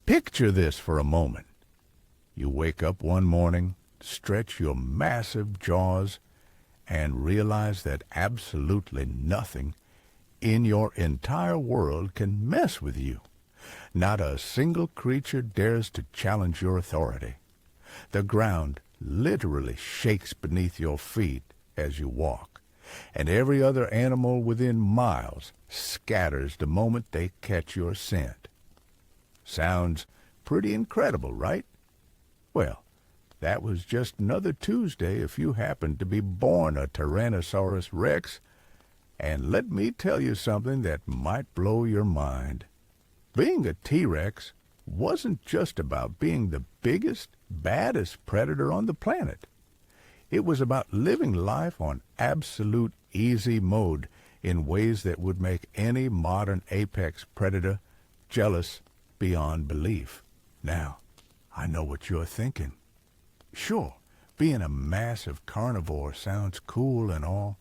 Picture this for a moment. You wake up one morning, stretch your massive jaws, and realize that absolutely nothing in your entire world can mess with you. Not a single creature dares to challenge your authority. The ground literally shakes beneath your feet as you walk, and every other animal within miles scatters the moment they catch your scent. Sounds pretty incredible, right? Well, that was just another Tuesday if you happened to be born a Tyrannosaurus Rex, and let me tell you something that might blow your mind. Being a T-Rex wasn't just about being the biggest, baddest predator on the planet. It was about living life on absolute easy mode in ways that would make any modern apex predator jealous beyond belief. Now, I know what you're thinking. Sure, being a massive carnivore sounds cool and all,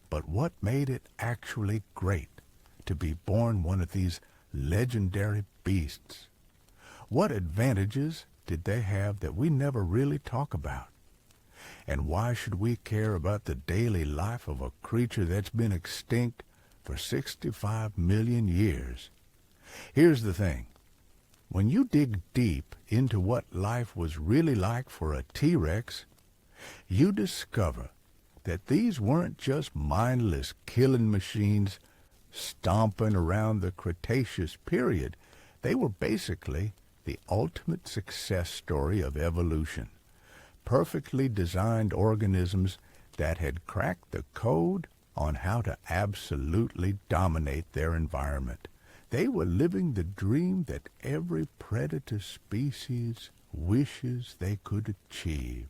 but what made it actually great to be born one of these legendary beasts? What advantages did they have that we never really talk about? And why should we care about the daily life of a creature that's been extinct for 65 million years? Here's the thing. When you dig deep into what life was really like for a T-Rex, you discover that these weren't just mindless killing machines stomping around the Cretaceous period. They were basically the ultimate success story of evolution. Perfectly designed organisms that had cracked the code on how to absolutely dominate their environment. They were living the dream that every predator species wishes they could achieve.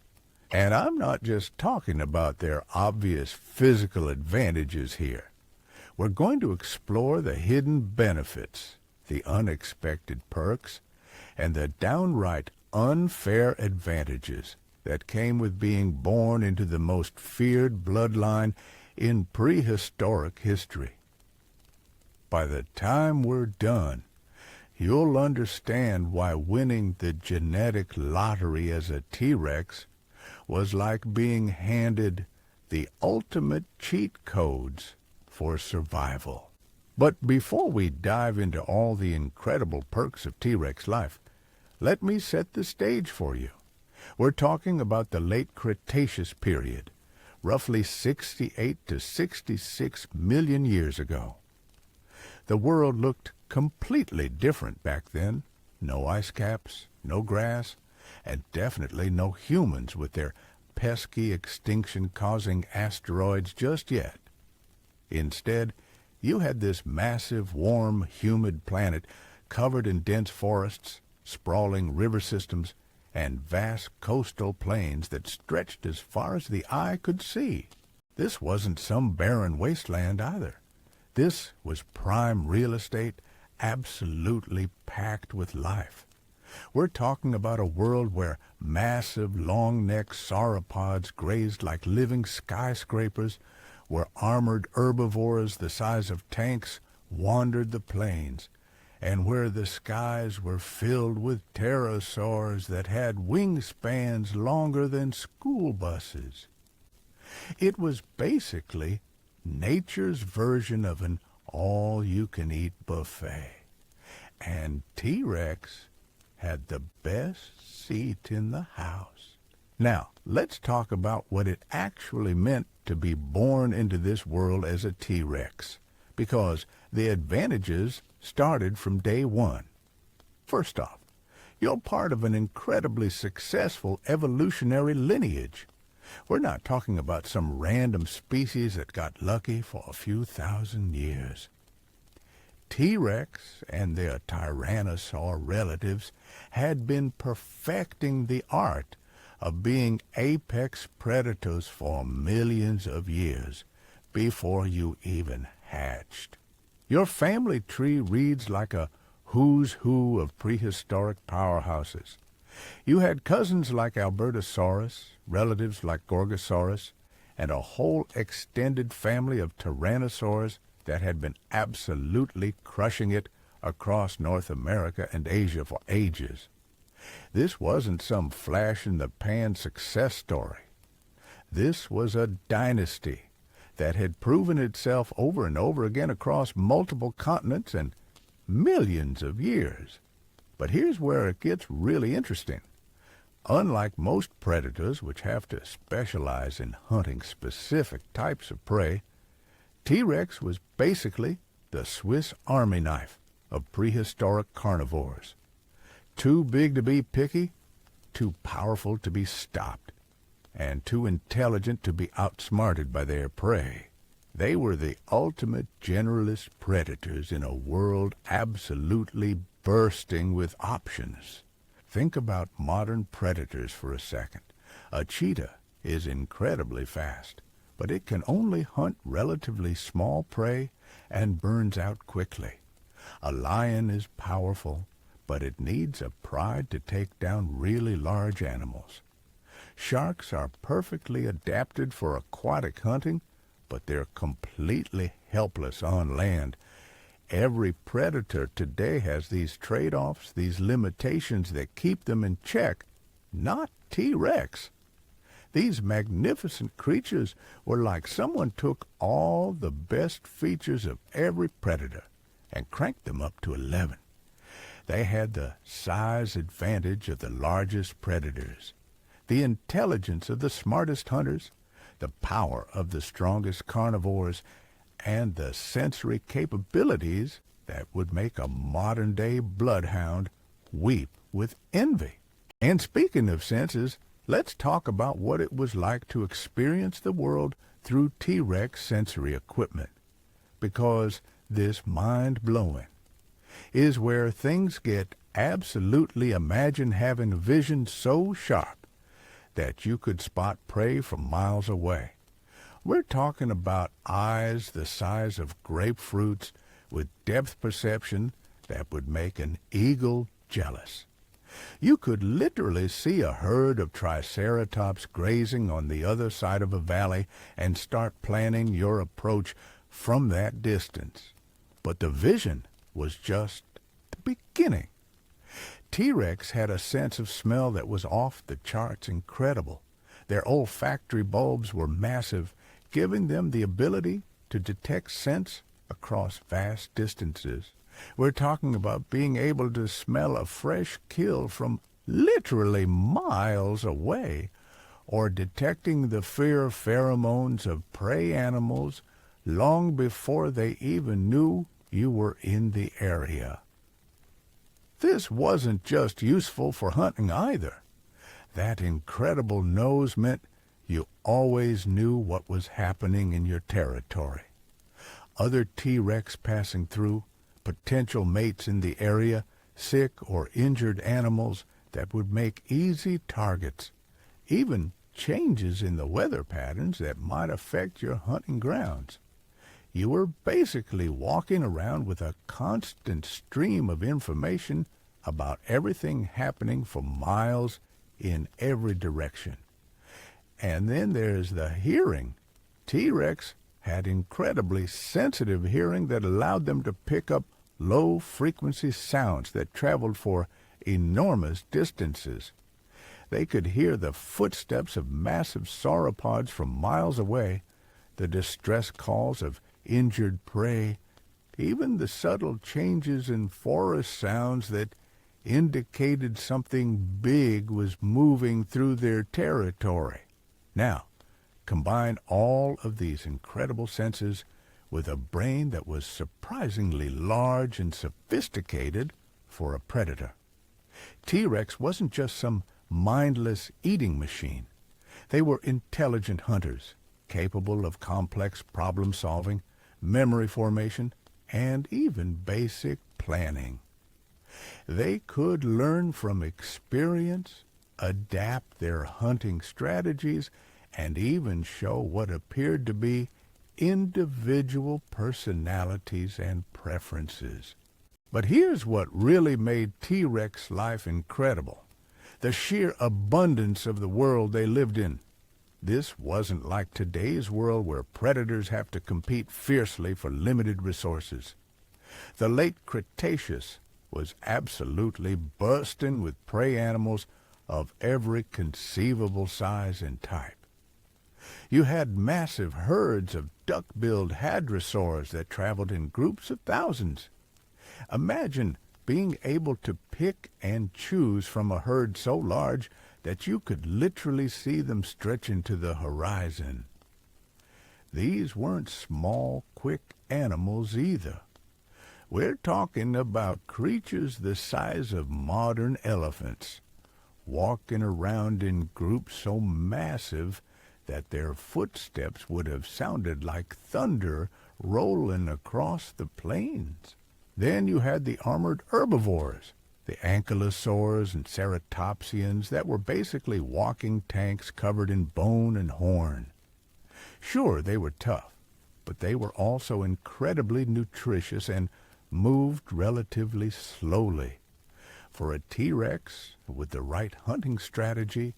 And I'm not just talking about their obvious physical advantages here. We're going to explore the hidden benefits, the unexpected perks, and the downright unfair advantages that came with being born into the most feared bloodline in prehistoric history. By the time we're done, you'll understand why winning the genetic lottery as a T-Rex was like being handed the ultimate cheat codes for survival. But before we dive into all the incredible perks of T-Rex life, let me set the stage for you. We're talking about the Late Cretaceous period, roughly 68 to 66 million years ago. The world looked completely different back then. No ice caps, no grass, and definitely no humans with their pesky extinction-causing asteroids just yet. Instead, you had this massive, warm, humid planet covered in dense forests, sprawling river systems, and vast coastal plains that stretched as far as the eye could see. This wasn't some barren wasteland either. This was prime real estate, absolutely packed with life. We're talking about a world where massive, long-necked sauropods grazed like living skyscrapers, where armored herbivores the size of tanks wandered the plains, and where the skies were filled with pterosaurs that had wingspans longer than school buses. It was basically nature's version of an all-you-can-eat buffet. And T-Rex had the best seat in the house. Now, let's talk about what it actually meant to be born into this world as a T-Rex, because the advantages started from day one. First off, you're part of an incredibly successful evolutionary lineage. We're not talking about some random species that got lucky for a few thousand years. T-Rex and their Tyrannosaur relatives had been perfecting the art of being apex predators for millions of years before you even hatched. Your family tree reads like a who's who of prehistoric powerhouses. You had cousins like Albertosaurus, relatives like Gorgosaurus, and a whole extended family of Tyrannosaurs that had been absolutely crushing it across North America and Asia for ages. This wasn't some flash-in-the-pan success story. This was a dynasty that had proven itself over and over again across multiple continents and millions of years. But here's where it gets really interesting. Unlike most predators, which have to specialize in hunting specific types of prey, T-Rex was basically the Swiss Army knife of prehistoric carnivores. Too big to be picky, too powerful to be stopped, and too intelligent to be outsmarted by their prey. They were the ultimate generalist predators in a world absolutely bursting with options. Think about modern predators for a second. A cheetah is incredibly fast, but it can only hunt relatively small prey and burns out quickly. A lion is powerful, but it needs a pride to take down really large animals. Sharks are perfectly adapted for aquatic hunting, but they're completely helpless on land. Every predator today has these trade-offs, these limitations that keep them in check, not T-Rex. These magnificent creatures were like someone took all the best features of every predator and cranked them up to 11. They had the size advantage of the largest predators, the intelligence of the smartest hunters, the power of the strongest carnivores, and the sensory capabilities that would make a modern-day bloodhound weep with envy. And speaking of senses, let's talk about what it was like to experience the world through T-Rex sensory equipment, because this mind-blowing is where things get absolutely. Imagine having vision so sharp that you could spot prey from miles away. We're talking about eyes the size of grapefruits with depth perception that would make an eagle jealous. You could literally see a herd of Triceratops grazing on the other side of a valley and start planning your approach from that distance. But the vision was just the beginning. T-Rex had a sense of smell that was off the charts incredible. Their olfactory bulbs were massive, giving them the ability to detect scents across vast distances. We're talking about being able to smell a fresh kill from literally miles away, or detecting the fear pheromones of prey animals long before they even knew you were in the area. This wasn't just useful for hunting either. That incredible nose meant you always knew what was happening in your territory. Other T-Rex passing through, potential mates in the area, sick or injured animals that would make easy targets, even changes in the weather patterns that might affect your hunting grounds. You were basically walking around with a constant stream of information about everything happening for miles in every direction. And then there's the hearing. T-Rex had incredibly sensitive hearing that allowed them to pick up low-frequency sounds that traveled for enormous distances. They could hear the footsteps of massive sauropods from miles away, the distress calls of injured prey, even the subtle changes in forest sounds that indicated something big was moving through their territory. Now, combine all of these incredible senses with a brain that was surprisingly large and sophisticated for a predator. T-Rex wasn't just some mindless eating machine. They were intelligent hunters, capable of complex problem-solving, memory formation, and even basic planning. They could learn from experience, adapt their hunting strategies, and even show what appeared to be individual personalities and preferences. But here's what really made T-Rex life incredible: the sheer abundance of the world they lived in. This wasn't like today's world where predators have to compete fiercely for limited resources. The Late Cretaceous was absolutely bursting with prey animals of every conceivable size and type. You had massive herds of duck-billed hadrosaurs that traveled in groups of thousands. Imagine being able to pick and choose from a herd so large that you could literally see them stretching to the horizon. These weren't small, quick animals either. We're talking about creatures the size of modern elephants, walking around in groups so massive that their footsteps would have sounded like thunder rolling across the plains. Then you had the armored herbivores, the ankylosaurs and ceratopsians that were basically walking tanks covered in bone and horn. Sure, they were tough, but they were also incredibly nutritious and moved relatively slowly. For a T-Rex, with the right hunting strategy,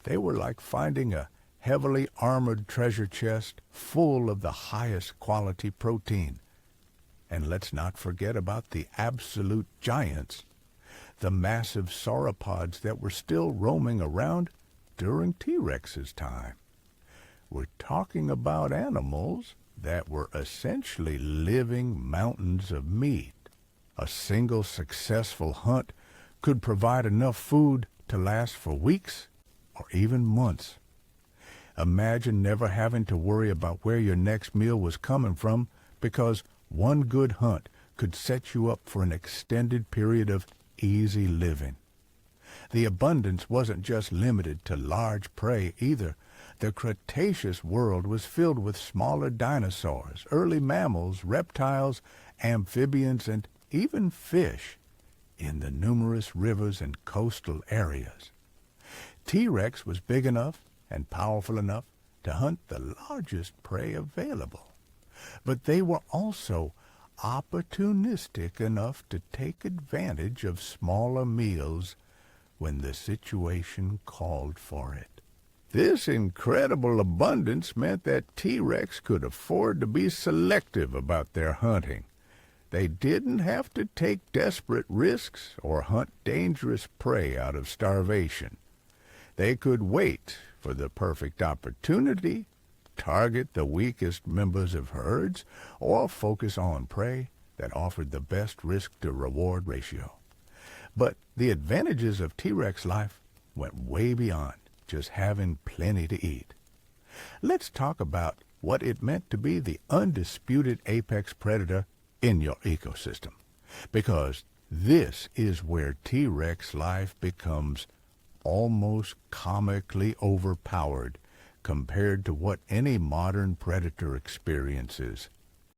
they were like finding a heavily armored treasure chest full of the highest quality protein. And let's not forget about the absolute giants, the massive sauropods that were still roaming around during T-Rex's time. We're talking about animals that were essentially living mountains of meat. A single successful hunt could provide enough food to last for weeks or even months. Imagine never having to worry about where your next meal was coming from, because one good hunt could set you up for an extended period of easy living. The abundance wasn't just limited to large prey either. The Cretaceous world was filled with smaller dinosaurs, early mammals, reptiles, amphibians, and even fish in the numerous rivers and coastal areas. T-Rex was big enough and powerful enough to hunt the largest prey available. But they were also opportunistic enough to take advantage of smaller meals when the situation called for it. This incredible abundance meant that T-Rex could afford to be selective about their hunting. They didn't have to take desperate risks or hunt dangerous prey out of starvation. They could wait for the perfect opportunity, target the weakest members of herds, or focus on prey that offered the best risk-to-reward ratio. But the advantages of T-Rex life went way beyond just having plenty to eat. Let's talk about what it meant to be the undisputed apex predator in your ecosystem, because this is where T-Rex life becomes almost comically overpowered compared to what any modern predator experiences.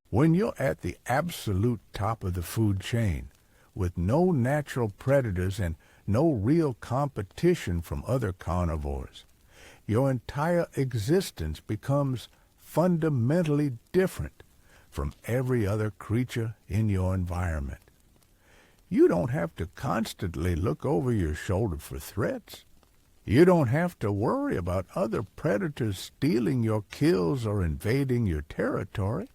When you're at the absolute top of the food chain, with no natural predators and no real competition from other carnivores, your entire existence becomes fundamentally different from every other creature in your environment. You don't have to constantly look over your shoulder for threats. You don't have to worry about other predators stealing your kills or invading your territory.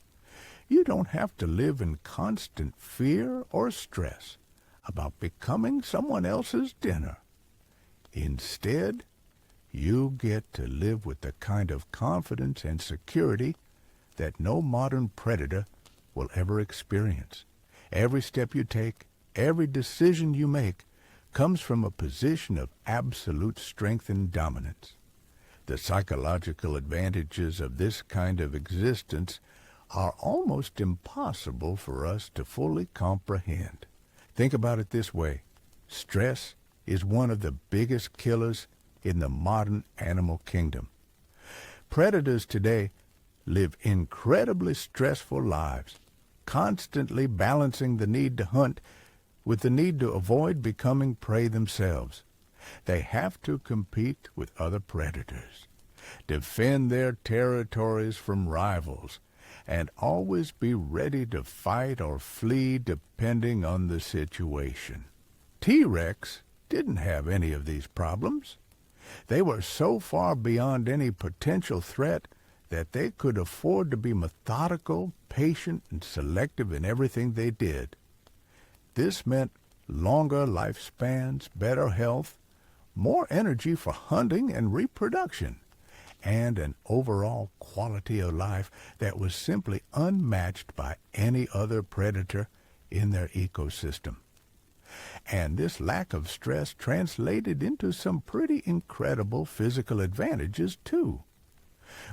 You don't have to live in constant fear or stress about becoming someone else's dinner. Instead, you get to live with the kind of confidence and security that no modern predator will ever experience. Every step you take, every decision you make, comes from a position of absolute strength and dominance. The psychological advantages of this kind of existence are almost impossible for us to fully comprehend. Think about it this way. Stress is one of the biggest killers in the modern animal kingdom. Predators today live incredibly stressful lives, constantly balancing the need to hunt with the need to avoid becoming prey themselves. They have to compete with other predators, defend their territories from rivals, and always be ready to fight or flee depending on the situation. T-Rex didn't have any of these problems. They were so far beyond any potential threat that they could afford to be methodical, patient, and selective in everything they did. This meant longer lifespans, better health, more energy for hunting and reproduction, and an overall quality of life that was simply unmatched by any other predator in their ecosystem. And this lack of stress translated into some pretty incredible physical advantages, too.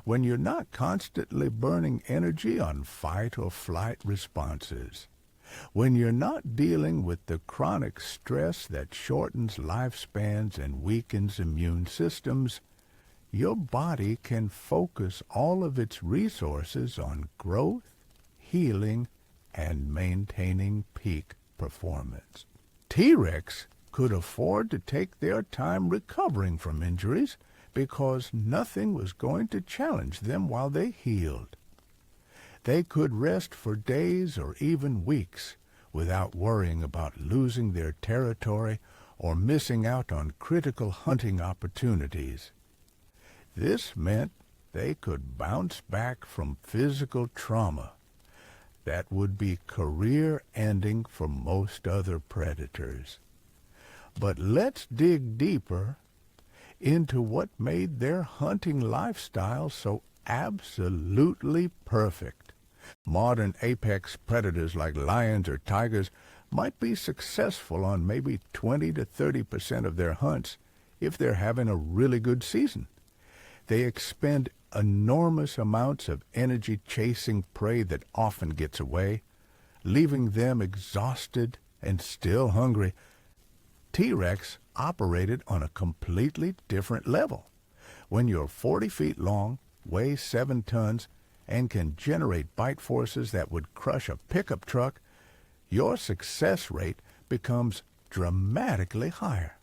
When you're not constantly burning energy on fight or flight responses, when you're not dealing with the chronic stress that shortens lifespans and weakens immune systems, your body can focus all of its resources on growth, healing, and maintaining peak performance. T-Rex could afford to take their time recovering from injuries because nothing was going to challenge them while they healed. They could rest for days or even weeks without worrying about losing their territory or missing out on critical hunting opportunities. This meant they could bounce back from physical trauma that would be career-ending for most other predators. But let's dig deeper into what made their hunting lifestyle so absolutely perfect. Modern apex predators like lions or tigers might be successful on maybe 20 to 30% of their hunts if they're having a really good season. They expend enormous amounts of energy chasing prey that often gets away, leaving them exhausted and still hungry. T-Rex operated on a completely different level. When you're 40 feet long, weigh 7 tons, and can generate bite forces that would crush a pickup truck, your success rate becomes dramatically higher.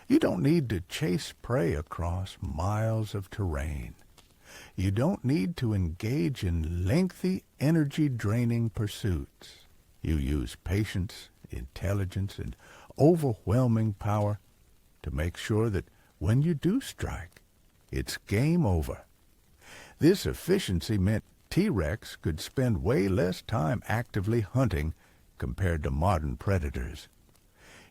You don't need to chase prey across miles of terrain. You don't need to engage in lengthy, energy-draining pursuits. You use patience, intelligence, and overwhelming power to make sure that when you do strike, it's game over. This efficiency meant T-Rex could spend way less time actively hunting compared to modern predators.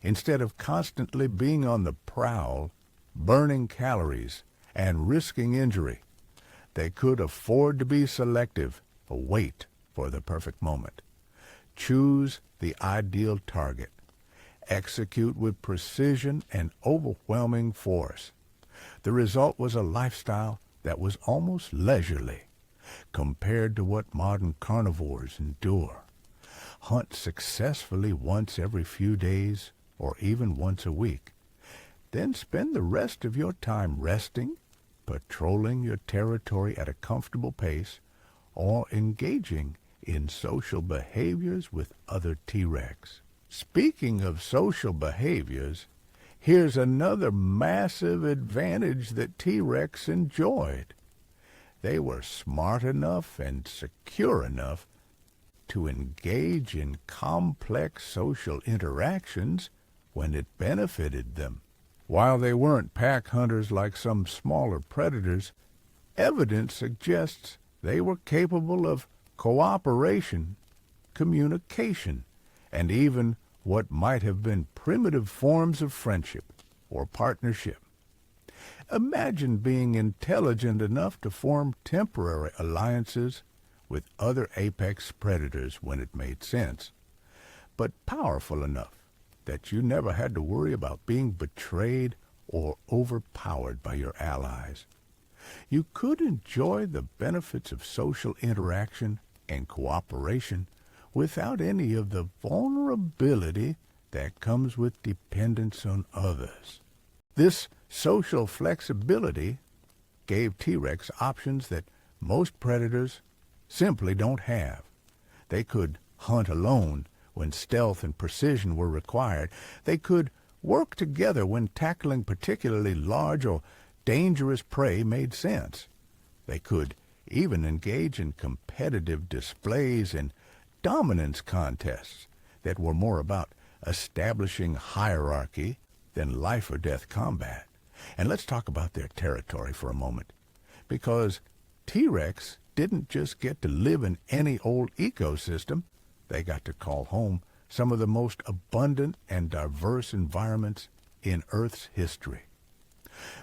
Instead of constantly being on the prowl, burning calories, and risking injury, they could afford to be selective, wait for the perfect moment, choose the ideal target, execute with precision and overwhelming force. The result was a lifestyle that was almost leisurely compared to what modern carnivores endure. Hunt successfully once every few days or even once a week. Then spend the rest of your time resting, patrolling your territory at a comfortable pace, or engaging in social behaviors with other T-Rex. Speaking of social behaviors, here's another massive advantage that T-Rex enjoyed. They were smart enough and secure enough to engage in complex social interactions when it benefited them. While they weren't pack hunters like some smaller predators, evidence suggests they were capable of cooperation, communication, and even what might have been primitive forms of friendship or partnership. Imagine being intelligent enough to form temporary alliances with other apex predators when it made sense, but powerful enough that you never had to worry about being betrayed or overpowered by your allies. You could enjoy the benefits of social interaction and cooperation without any of the vulnerability that comes with dependence on others. This social flexibility gave T-Rex options that most predators simply don't have. They could hunt alone when stealth and precision were required. They could work together when tackling particularly large or dangerous prey made sense. They could even engage in competitive displays and dominance contests that were more about establishing hierarchy than life-or-death combat. And let's talk about their territory for a moment, because T-Rex didn't just get to live in any old ecosystem. They got to call home some of the most abundant and diverse environments in Earth's history.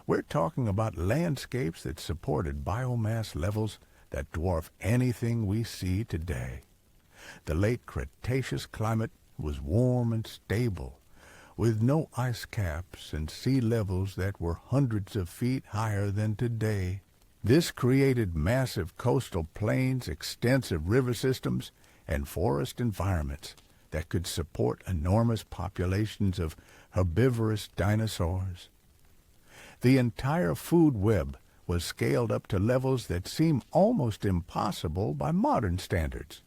We're talking about landscapes that supported biomass levels that dwarf anything we see today. The late Cretaceous climate was warm and stable, with no ice caps and sea levels that were hundreds of feet higher than today. This created massive coastal plains, extensive river systems, and forest environments that could support enormous populations of herbivorous dinosaurs. The entire food web was scaled up to levels that seem almost impossible by modern standards.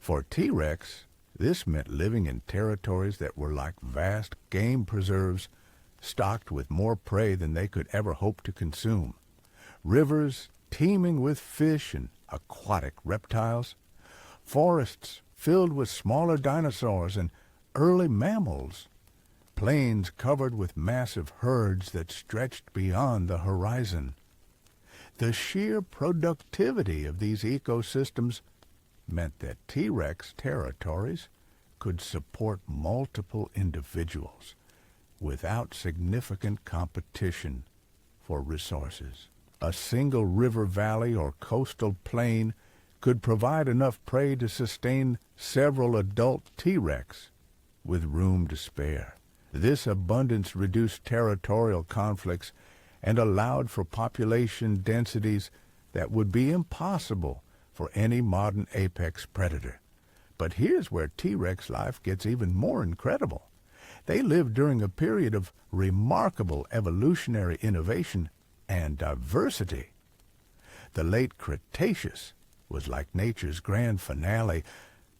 For T-Rex, this meant living in territories that were like vast game preserves, stocked with more prey than they could ever hope to consume. Rivers teeming with fish and aquatic reptiles, forests filled with smaller dinosaurs and early mammals, plains covered with massive herds that stretched beyond the horizon. The sheer productivity of these ecosystems meant that T-Rex territories could support multiple individuals without significant competition for resources. A single river valley or coastal plain could provide enough prey to sustain several adult T-Rex with room to spare. This abundance reduced territorial conflicts and allowed for population densities that would be impossible for any modern apex predator. But here's where T-Rex life gets even more incredible. They lived during a period of remarkable evolutionary innovation and diversity. The late Cretaceous was like nature's grand finale,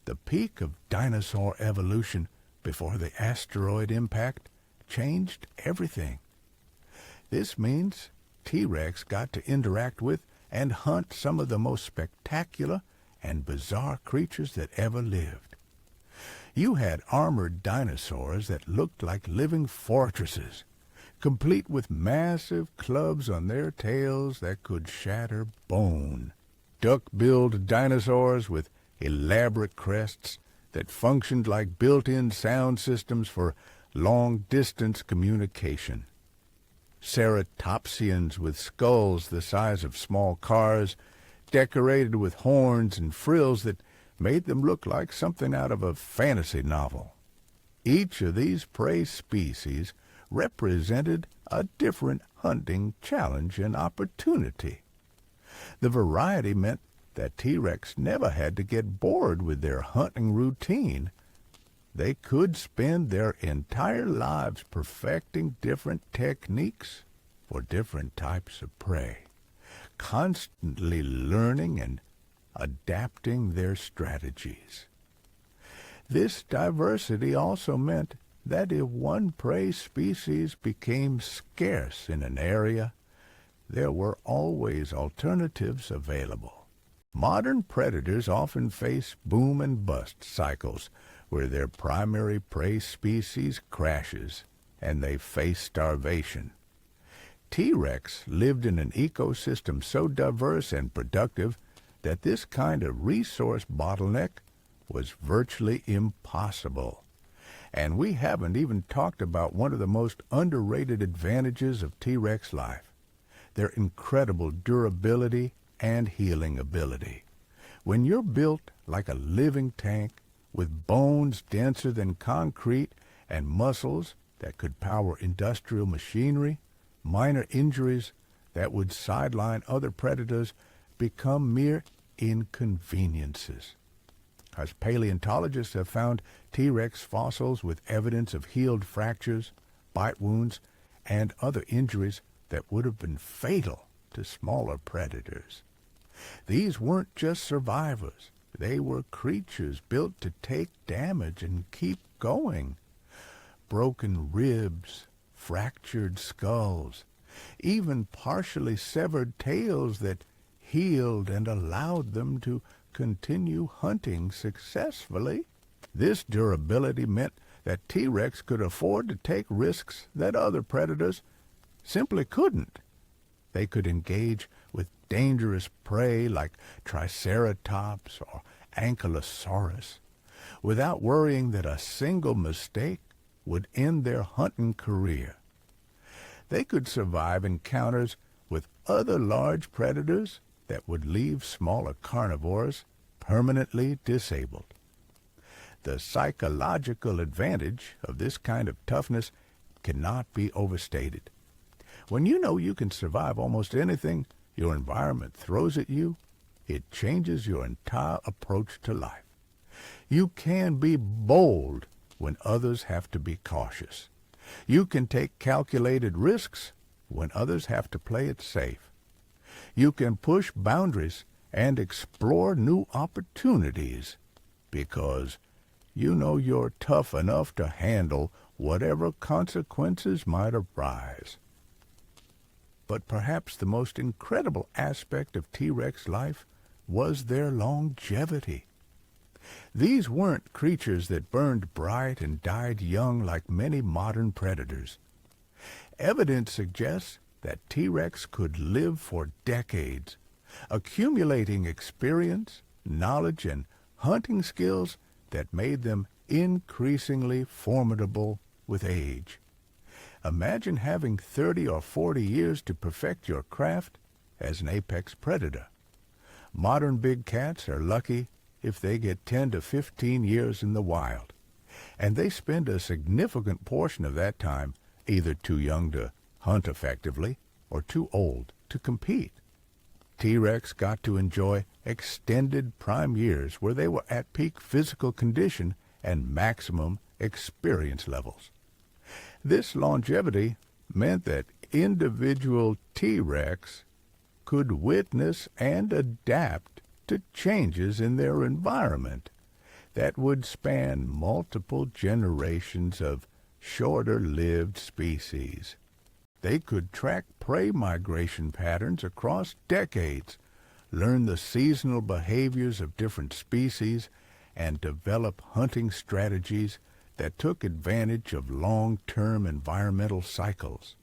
the peak of dinosaur evolution before the asteroid impact changed everything. This means T-Rex got to interact with and hunt some of the most spectacular and bizarre creatures that ever lived. You had armored dinosaurs that looked like living fortresses, complete with massive clubs on their tails that could shatter bone. Duck-billed dinosaurs with elaborate crests that functioned like built-in sound systems for long-distance communication. Ceratopsians with skulls the size of small cars, decorated with horns and frills that made them look like something out of a fantasy novel. Each of these prey species represented a different hunting challenge and opportunity. The variety meant that T-Rex never had to get bored with their hunting routine. They could spend their entire lives perfecting different techniques for different types of prey, constantly learning and adapting their strategies. This diversity also meant that if one prey species became scarce in an area, there were always alternatives available. Modern predators often face boom and bust cycles where their primary prey species crashes and they face starvation. T-Rex lived in an ecosystem so diverse and productive that this kind of resource bottleneck was virtually impossible. And we haven't even talked about one of the most underrated advantages of T-Rex life, their incredible durability and healing ability. When you're built like a living tank with bones denser than concrete and muscles that could power industrial machinery, minor injuries that would sideline other predators become mere inconveniences. As paleontologists have found T-Rex fossils with evidence of healed fractures, bite wounds, and other injuries that would have been fatal to smaller predators. These weren't just survivors. They were creatures built to take damage and keep going. Broken ribs, fractured skulls, even partially severed tails that healed and allowed them to continue hunting successfully. This durability meant that T-Rex could afford to take risks that other predators simply couldn't. They could engage with dangerous prey like Triceratops or Ankylosaurus, without worrying that a single mistake would end their hunting career. They could survive encounters with other large predators that would leave smaller carnivores permanently disabled. The psychological advantage of this kind of toughness cannot be overstated. When you know you can survive almost anything your environment throws at you, it changes your entire approach to life. You can be bold when others have to be cautious. You can take calculated risks when others have to play it safe. You can push boundaries and explore new opportunities because you know you're tough enough to handle whatever consequences might arise. But perhaps the most incredible aspect of T-Rex life was their longevity. These weren't creatures that burned bright and died young like many modern predators. Evidence suggests that T-Rex could live for decades, accumulating experience, knowledge, and hunting skills that made them increasingly formidable with age. Imagine having 30 or 40 years to perfect your craft as an apex predator. Modern big cats are lucky if they get 10 to 15 years in the wild, and they spend a significant portion of that time either too young to hunt effectively or too old to compete. T-Rex got to enjoy extended prime years where they were at peak physical condition and maximum experience levels. This longevity meant that individual T-Rex could witness and adapt to changes in their environment that would span multiple generations of shorter-lived species. They could track prey migration patterns across decades, learn the seasonal behaviors of different species, and develop hunting strategies that took advantage of long-term environmental cycles.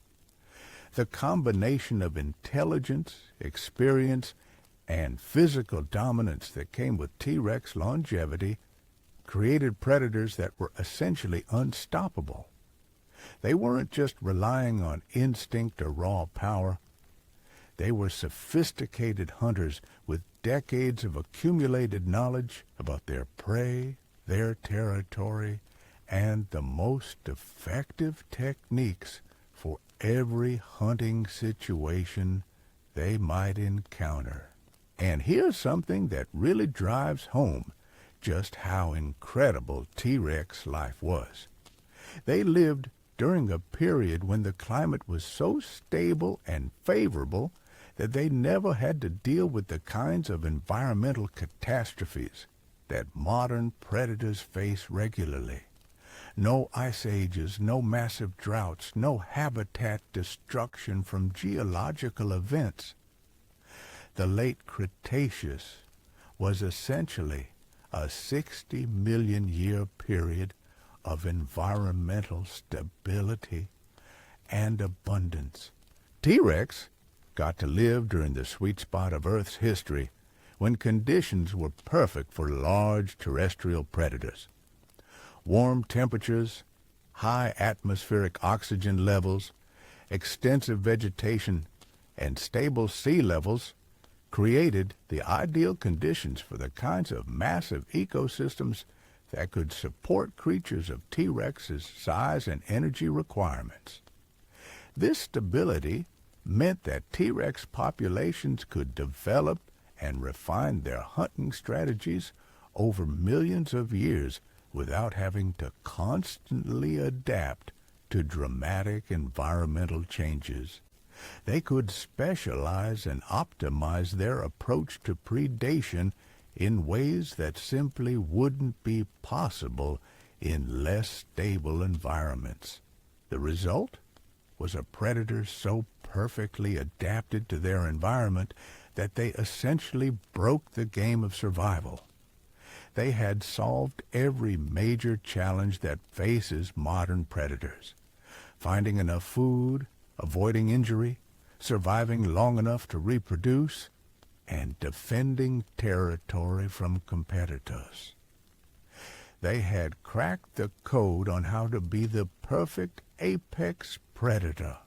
The combination of intelligence, experience, and physical dominance that came with T-Rex longevity created predators that were essentially unstoppable. They weren't just relying on instinct or raw power. They were sophisticated hunters with decades of accumulated knowledge about their prey, their territory, and the most effective techniques for every hunting situation they might encounter. And here's something that really drives home just how incredible T-Rex life was. They lived during a period when the climate was so stable and favorable that they never had to deal with the kinds of environmental catastrophes that modern predators face regularly. No ice ages, no massive droughts, no habitat destruction from geological events. The Late Cretaceous was essentially a 60 million year period of environmental stability and abundance. T-Rex got to live during the sweet spot of Earth's history when conditions were perfect for large terrestrial predators. Warm temperatures, high atmospheric oxygen levels, extensive vegetation, and stable sea levels created the ideal conditions for the kinds of massive ecosystems that could support creatures of T-Rex's size and energy requirements. This stability meant that T-Rex populations could develop and refine their hunting strategies over millions of years without having to constantly adapt to dramatic environmental changes. They could specialize and optimize their approach to predation in ways that simply wouldn't be possible in less stable environments. The result was a predator so perfectly adapted to their environment that they essentially broke the game of survival. They had solved every major challenge that faces modern predators: finding enough food, avoiding injury, surviving long enough to reproduce, and defending territory from competitors. They had cracked the code on how to be the perfect apex predator.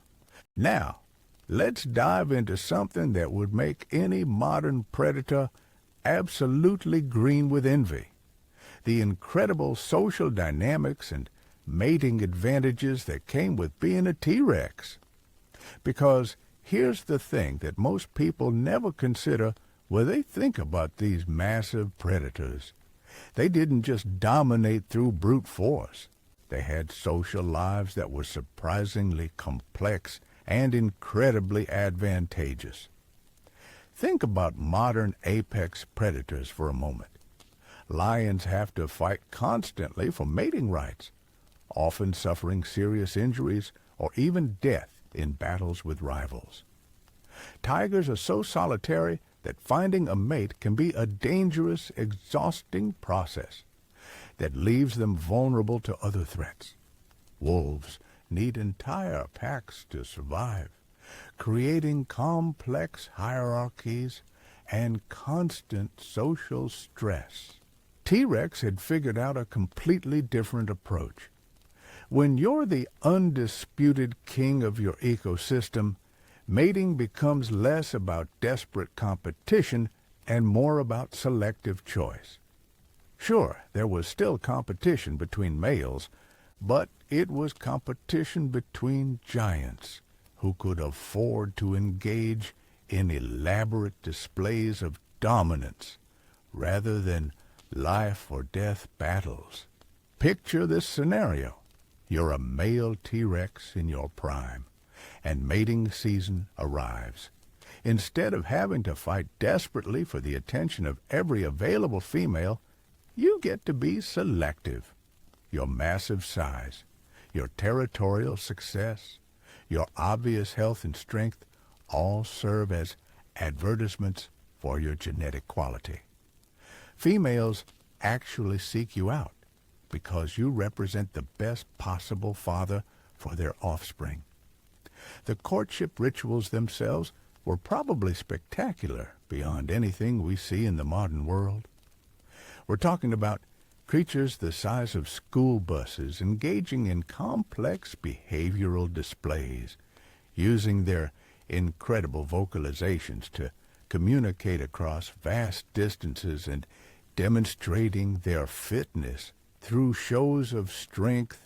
Now, let's dive into something that would make any modern predator absolutely green with envy: the incredible social dynamics and mating advantages that came with being a T-Rex. Because here's the thing that most people never consider when they think about these massive predators. They didn't just dominate through brute force. They had social lives that were surprisingly complex and incredibly advantageous. Think about modern apex predators for a moment. Lions have to fight constantly for mating rights, often suffering serious injuries or even death in battles with rivals. Tigers are so solitary that finding a mate can be a dangerous, exhausting process that leaves them vulnerable to other threats. Wolves need entire packs to survive, creating complex hierarchies and constant social stress. T-Rex had figured out a completely different approach. When you're the undisputed king of your ecosystem, mating becomes less about desperate competition and more about selective choice. Sure, there was still competition between males, but it was competition between giants who could afford to engage in elaborate displays of dominance rather than life or death battles. Picture this scenario. You're a male T-Rex in your prime, and mating season arrives. Instead of having to fight desperately for the attention of every available female, you get to be selective. Your massive size, your territorial success, your obvious health and strength all serve as advertisements for your genetic quality. Females actually seek you out because you represent the best possible father for their offspring. The courtship rituals themselves were probably spectacular beyond anything we see in the modern world. We're talking about creatures the size of school buses engaging in complex behavioral displays, using their incredible vocalizations to communicate across vast distances and demonstrating their fitness through shows of strength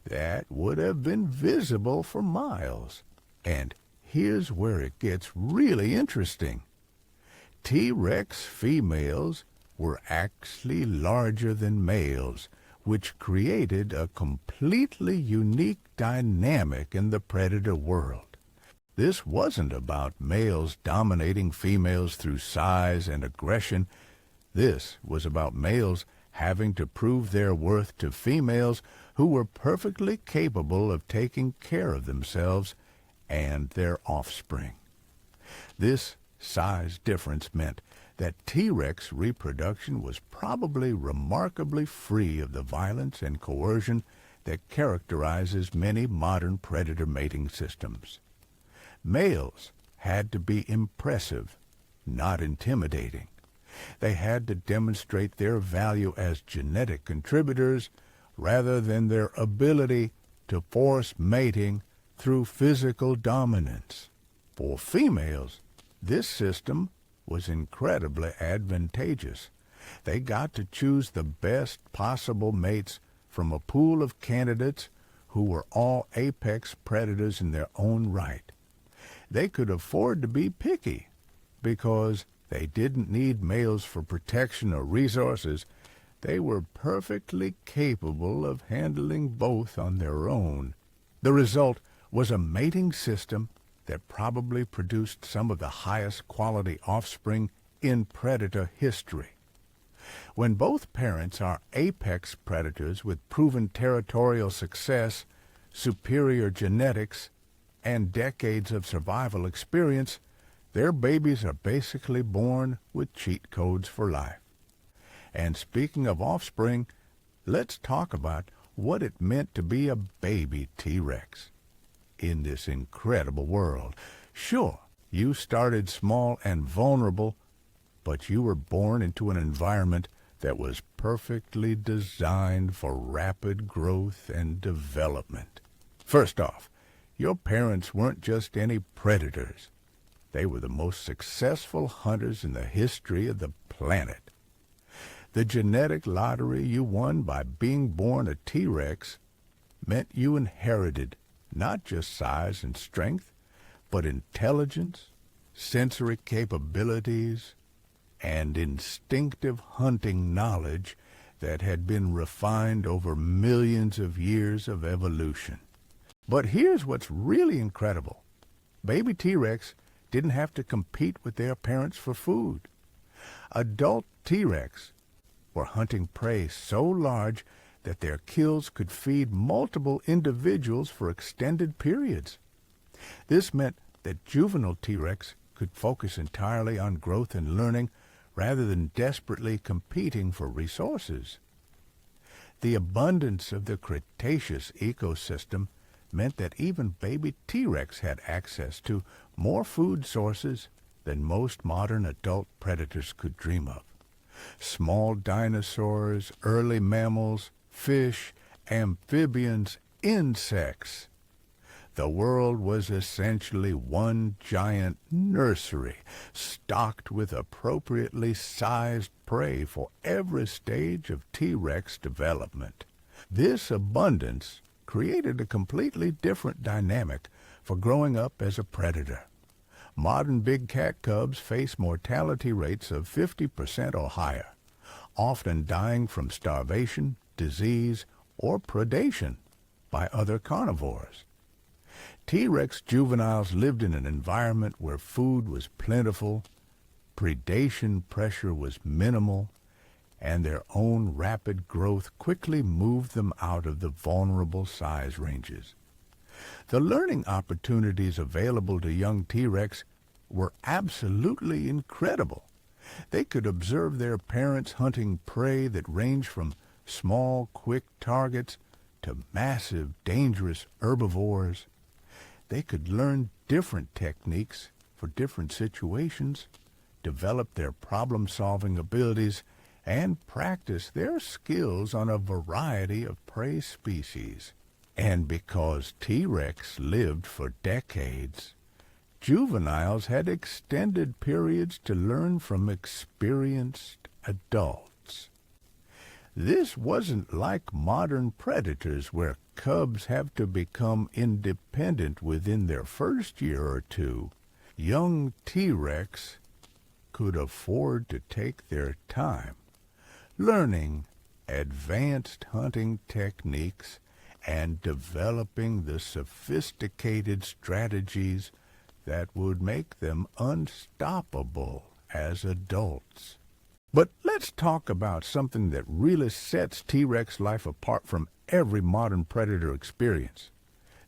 that would have been visible for miles. And here's where it gets really interesting. T-Rex females were actually larger than males, which created a completely unique dynamic in the predator world. This wasn't about males dominating females through size and aggression. This was about males having to prove their worth to females who were perfectly capable of taking care of themselves and their offspring. This size difference meant that T-Rex reproduction was probably remarkably free of the violence and coercion that characterizes many modern predator mating systems. Males had to be impressive, not intimidating. They had to demonstrate their value as genetic contributors rather than their ability to force mating through physical dominance. For females, this system was incredibly advantageous. They got to choose the best possible mates from a pool of candidates who were all apex predators in their own right. They could afford to be picky because they didn't need males for protection or resources. They were perfectly capable of handling both on their own. The result was a mating system that probably produced some of the highest quality offspring in predator history. When both parents are apex predators with proven territorial success, superior genetics, and decades of survival experience, their babies are basically born with cheat codes for life. And speaking of offspring, let's talk about what it meant to be a baby T-Rex in this incredible world. Sure, you started small and vulnerable, but you were born into an environment that was perfectly designed for rapid growth and development. First off, your parents weren't just any predators. They were the most successful hunters in the history of the planet. The genetic lottery you won by being born a T-Rex meant you inherited not just size and strength, but intelligence, sensory capabilities, and instinctive hunting knowledge that had been refined over millions of years of evolution. But here's what's really incredible. Baby T-Rex didn't have to compete with their parents for food. Adult T-Rex were hunting prey so large that their kills could feed multiple individuals for extended periods. This meant that juvenile T-Rex could focus entirely on growth and learning rather than desperately competing for resources. The abundance of the Cretaceous ecosystem meant that even baby T-Rex had access to more food sources than most modern adult predators could dream of. Small dinosaurs, early mammals, fish, amphibians, insects. The world was essentially one giant nursery, stocked with appropriately sized prey for every stage of T-Rex development. This abundance created a completely different dynamic for growing up as a predator. Modern big cat cubs face mortality rates of 50% or higher, often dying from starvation, disease, or predation by other carnivores. T-Rex juveniles lived in an environment where food was plentiful, predation pressure was minimal, and their own rapid growth quickly moved them out of the vulnerable size ranges. The learning opportunities available to young T-Rex were absolutely incredible. They could observe their parents hunting prey that ranged from small, quick targets to massive, dangerous herbivores. They could learn different techniques for different situations, develop their problem-solving abilities, and practice their skills on a variety of prey species. And because T-Rex lived for decades, juveniles had extended periods to learn from experienced adults. This wasn't like modern predators where cubs have to become independent within their first year or two. Young T-Rex could afford to take their time, learning advanced hunting techniques and developing the sophisticated strategies that would make them unstoppable as adults. But let's talk about something that really sets T-Rex life apart from every modern predator experience: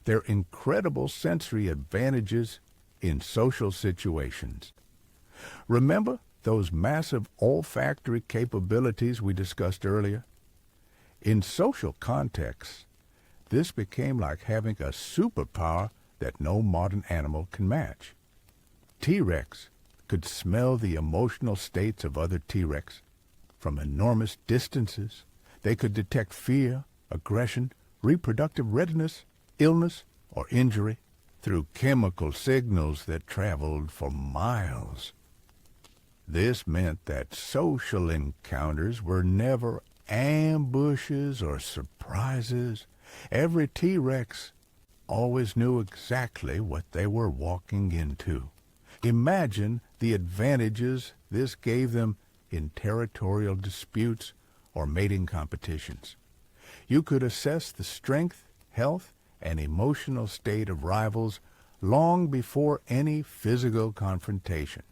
their incredible sensory advantages in social situations. Remember those massive olfactory capabilities we discussed earlier? In social contexts, this became like having a superpower that no modern animal can match. T-Rex could smell the emotional states of other T-Rex from enormous distances. They could detect fear, aggression, reproductive readiness, illness, or injury through chemical signals that traveled for miles. This meant that social encounters were never ambushes or surprises. Every T-Rex always knew exactly what they were walking into. Imagine the advantages this gave them in territorial disputes or mating competitions. You could assess the strength, health, and emotional state of rivals long before any physical confrontation.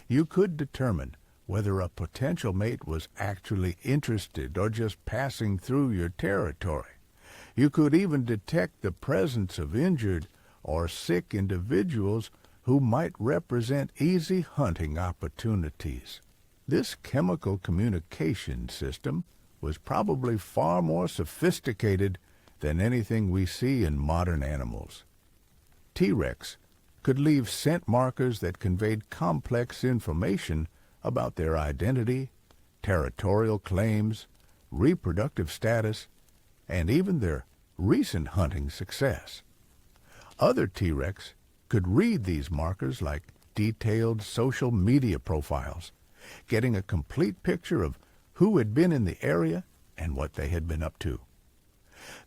You could determine whether a potential mate was actually interested or just passing through your territory. You could even detect the presence of injured or sick individuals who might represent easy hunting opportunities. This chemical communication system was probably far more sophisticated than anything we see in modern animals. T-Rex could leave scent markers that conveyed complex information about their identity, territorial claims, reproductive status, and even their recent hunting success. Other T-Rex could read these markers like detailed social media profiles, getting a complete picture of who had been in the area and what they had been up to.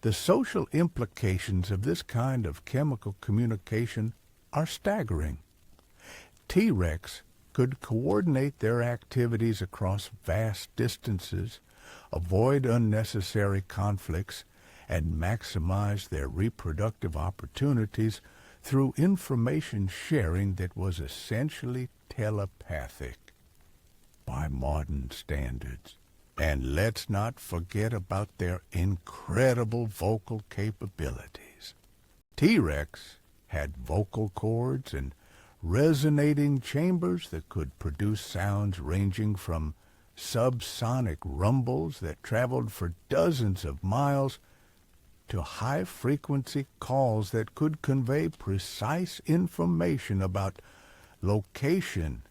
The social implications of this kind of chemical communication are staggering. T-Rex could coordinate their activities across vast distances, avoid unnecessary conflicts, and maximize their reproductive opportunities through information sharing that was essentially telepathic by modern standards. And let's not forget about their incredible vocal capabilities. T-Rex had vocal cords and resonating chambers that could produce sounds ranging from subsonic rumbles that traveled for dozens of miles to high-frequency calls that could convey precise information about location,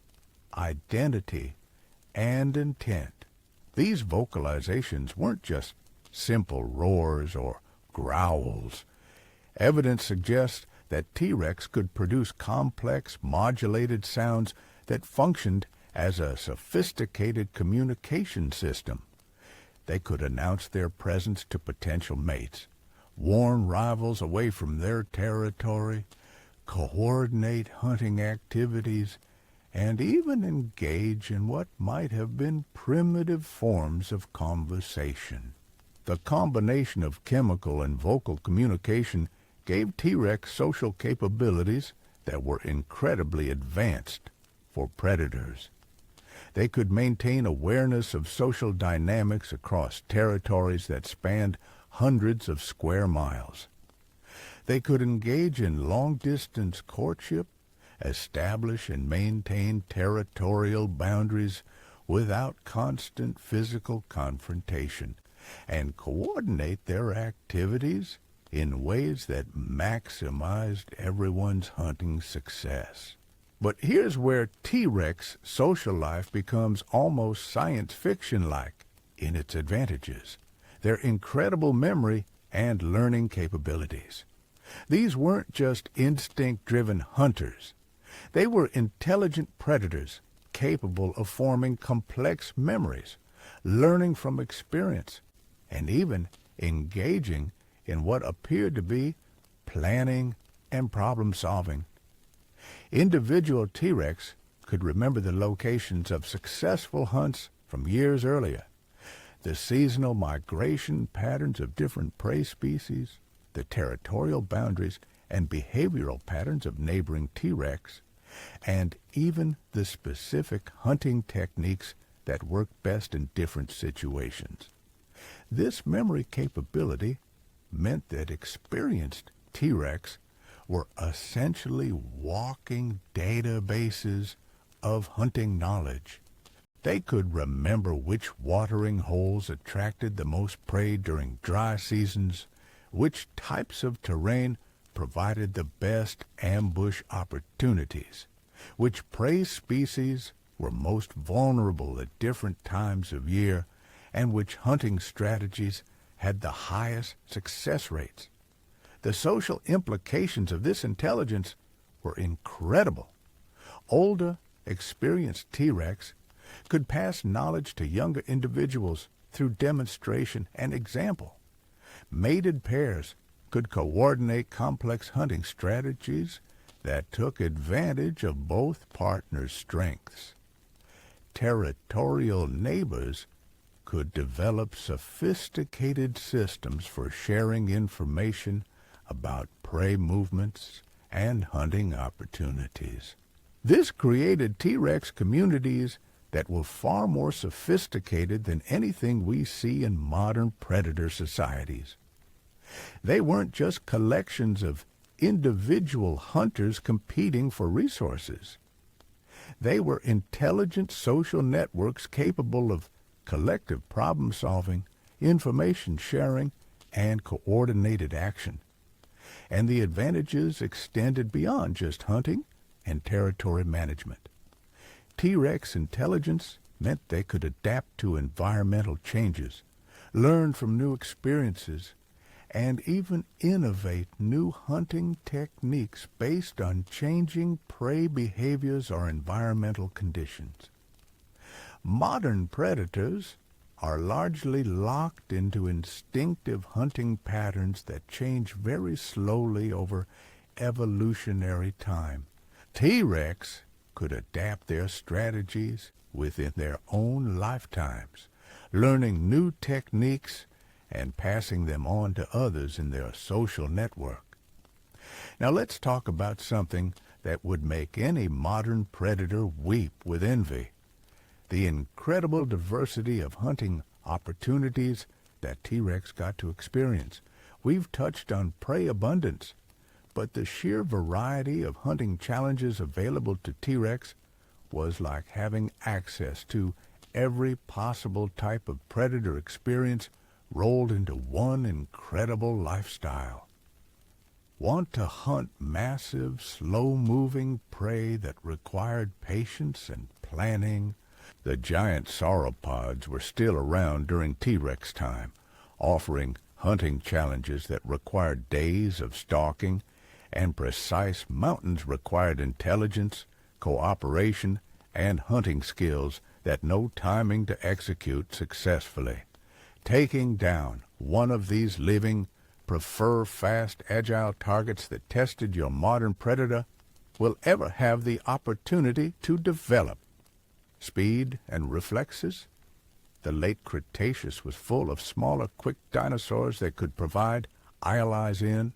identity, and intent. These vocalizations weren't just simple roars or growls. Evidence suggests that T-Rex could produce complex, modulated sounds that functioned as a sophisticated communication system. They could announce their presence to potential mates, warn rivals away from their territory, coordinate hunting activities, and even engage in what might have been primitive forms of conversation. The combination of chemical and vocal communication gave T-Rex social capabilities that were incredibly advanced for predators. They could maintain awareness of social dynamics across territories that spanned hundreds of square miles. They could engage in long-distance courtship, establish and maintain territorial boundaries without constant physical confrontation, and coordinate their activities in ways that maximized everyone's hunting success. But here's where T-Rex social life becomes almost science fiction-like in its advantages: their incredible memory and learning capabilities. These weren't just instinct-driven hunters. They were intelligent predators capable of forming complex memories, learning from experience, and even engaging in what appeared to be planning and problem-solving. Individual T-Rex could remember the locations of successful hunts from years earlier, the seasonal migration patterns of different prey species, the territorial boundaries and behavioral patterns of neighboring T-Rex, and even the specific hunting techniques that work best in different situations. This memory capability meant that experienced T-Rex were essentially walking databases of hunting knowledge. They could remember which watering holes attracted the most prey during dry seasons, which types of terrain provided the best ambush opportunities, which prey species were most vulnerable at different times of year, and which hunting strategies had the highest success rates. The social implications of this intelligence were incredible. Older, experienced T-Rex could pass knowledge to younger individuals through demonstration and example. Mated pairs could coordinate complex hunting strategies that took advantage of both partners' strengths. Territorial neighbors could develop sophisticated systems for sharing information about prey movements and hunting opportunities. This created T-Rex communities that were far more sophisticated than anything we see in modern predator societies. They weren't just collections of individual hunters competing for resources. They were intelligent social networks capable of collective problem-solving, information sharing, and coordinated action. and the advantages extended beyond just hunting and territory management. T-Rex intelligence meant they could adapt to environmental changes, learn from new experiences, and even innovate new hunting techniques based on changing prey behaviors or environmental conditions. Modern predators are largely locked into instinctive hunting patterns that change very slowly over evolutionary time. T-Rex could adapt their strategies within their own lifetimes, learning new techniques and passing them on to others in their social network. Now let's talk about something that would make any modern predator weep with envy: the incredible diversity of hunting opportunities that T-Rex got to experience. We've touched on prey abundance, but the sheer variety of hunting challenges available to T-Rex was like having access to every possible type of predator experience rolled into one incredible lifestyle. Want to hunt massive, slow-moving prey that required patience and planning? The giant sauropods were still around during T-Rex time, offering hunting challenges that required days of stalking, and precise mountains required intelligence, cooperation, and hunting skills that no timing to execute successfully. Taking down one of these living, fast, agile targets that tested your modern predator will ever have the opportunity to develop speed and reflexes. The Late Cretaceous was full of smaller, quick dinosaurs that could provide allies in.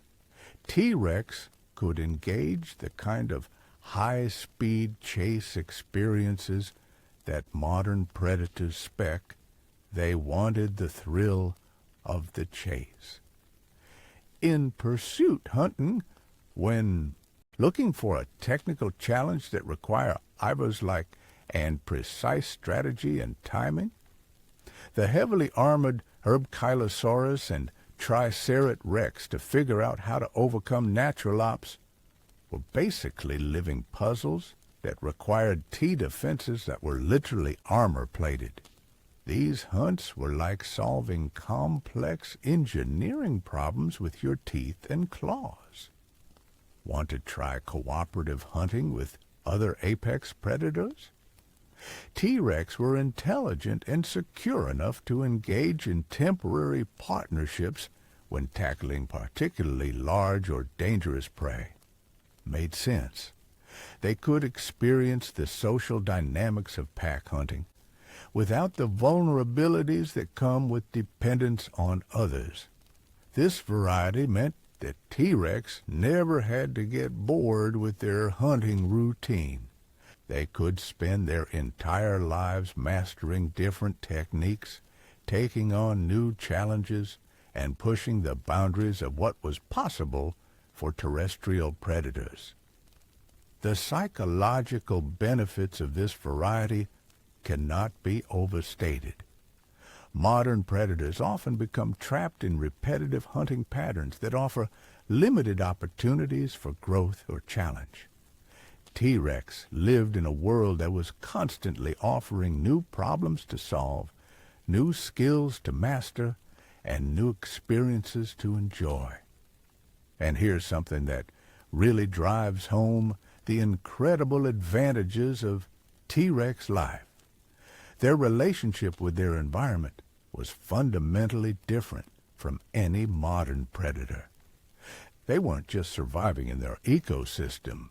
T-Rex could engage the kind of high-speed chase experiences that modern predators spec. They wanted the thrill of the chase. In pursuit hunting, when looking for a technical challenge that require eyes like and precise strategy and timing, the heavily armored Herculosaurus and Tricerat Rex to figure out how to overcome natural ops were basically living puzzles that required T-defenses that were literally armor-plated. These hunts were like solving complex engineering problems with your teeth and claws. Want to try cooperative hunting with other apex predators? T-Rex were intelligent and secure enough to engage in temporary partnerships when tackling particularly large or dangerous prey. Made sense. They could experience the social dynamics of pack hunting without the vulnerabilities that come with dependence on others. This variety meant that T-Rex never had to get bored with their hunting routine. They could spend their entire lives mastering different techniques, taking on new challenges, and pushing the boundaries of what was possible for terrestrial predators. The psychological benefits of this variety cannot be overstated. Modern predators often become trapped in repetitive hunting patterns that offer limited opportunities for growth or challenge. T-Rex lived in a world that was constantly offering new problems to solve, new skills to master, and new experiences to enjoy. And here's something that really drives home the incredible advantages of T-Rex life. Their relationship with their environment was fundamentally different from any modern predator. They weren't just surviving in their ecosystem.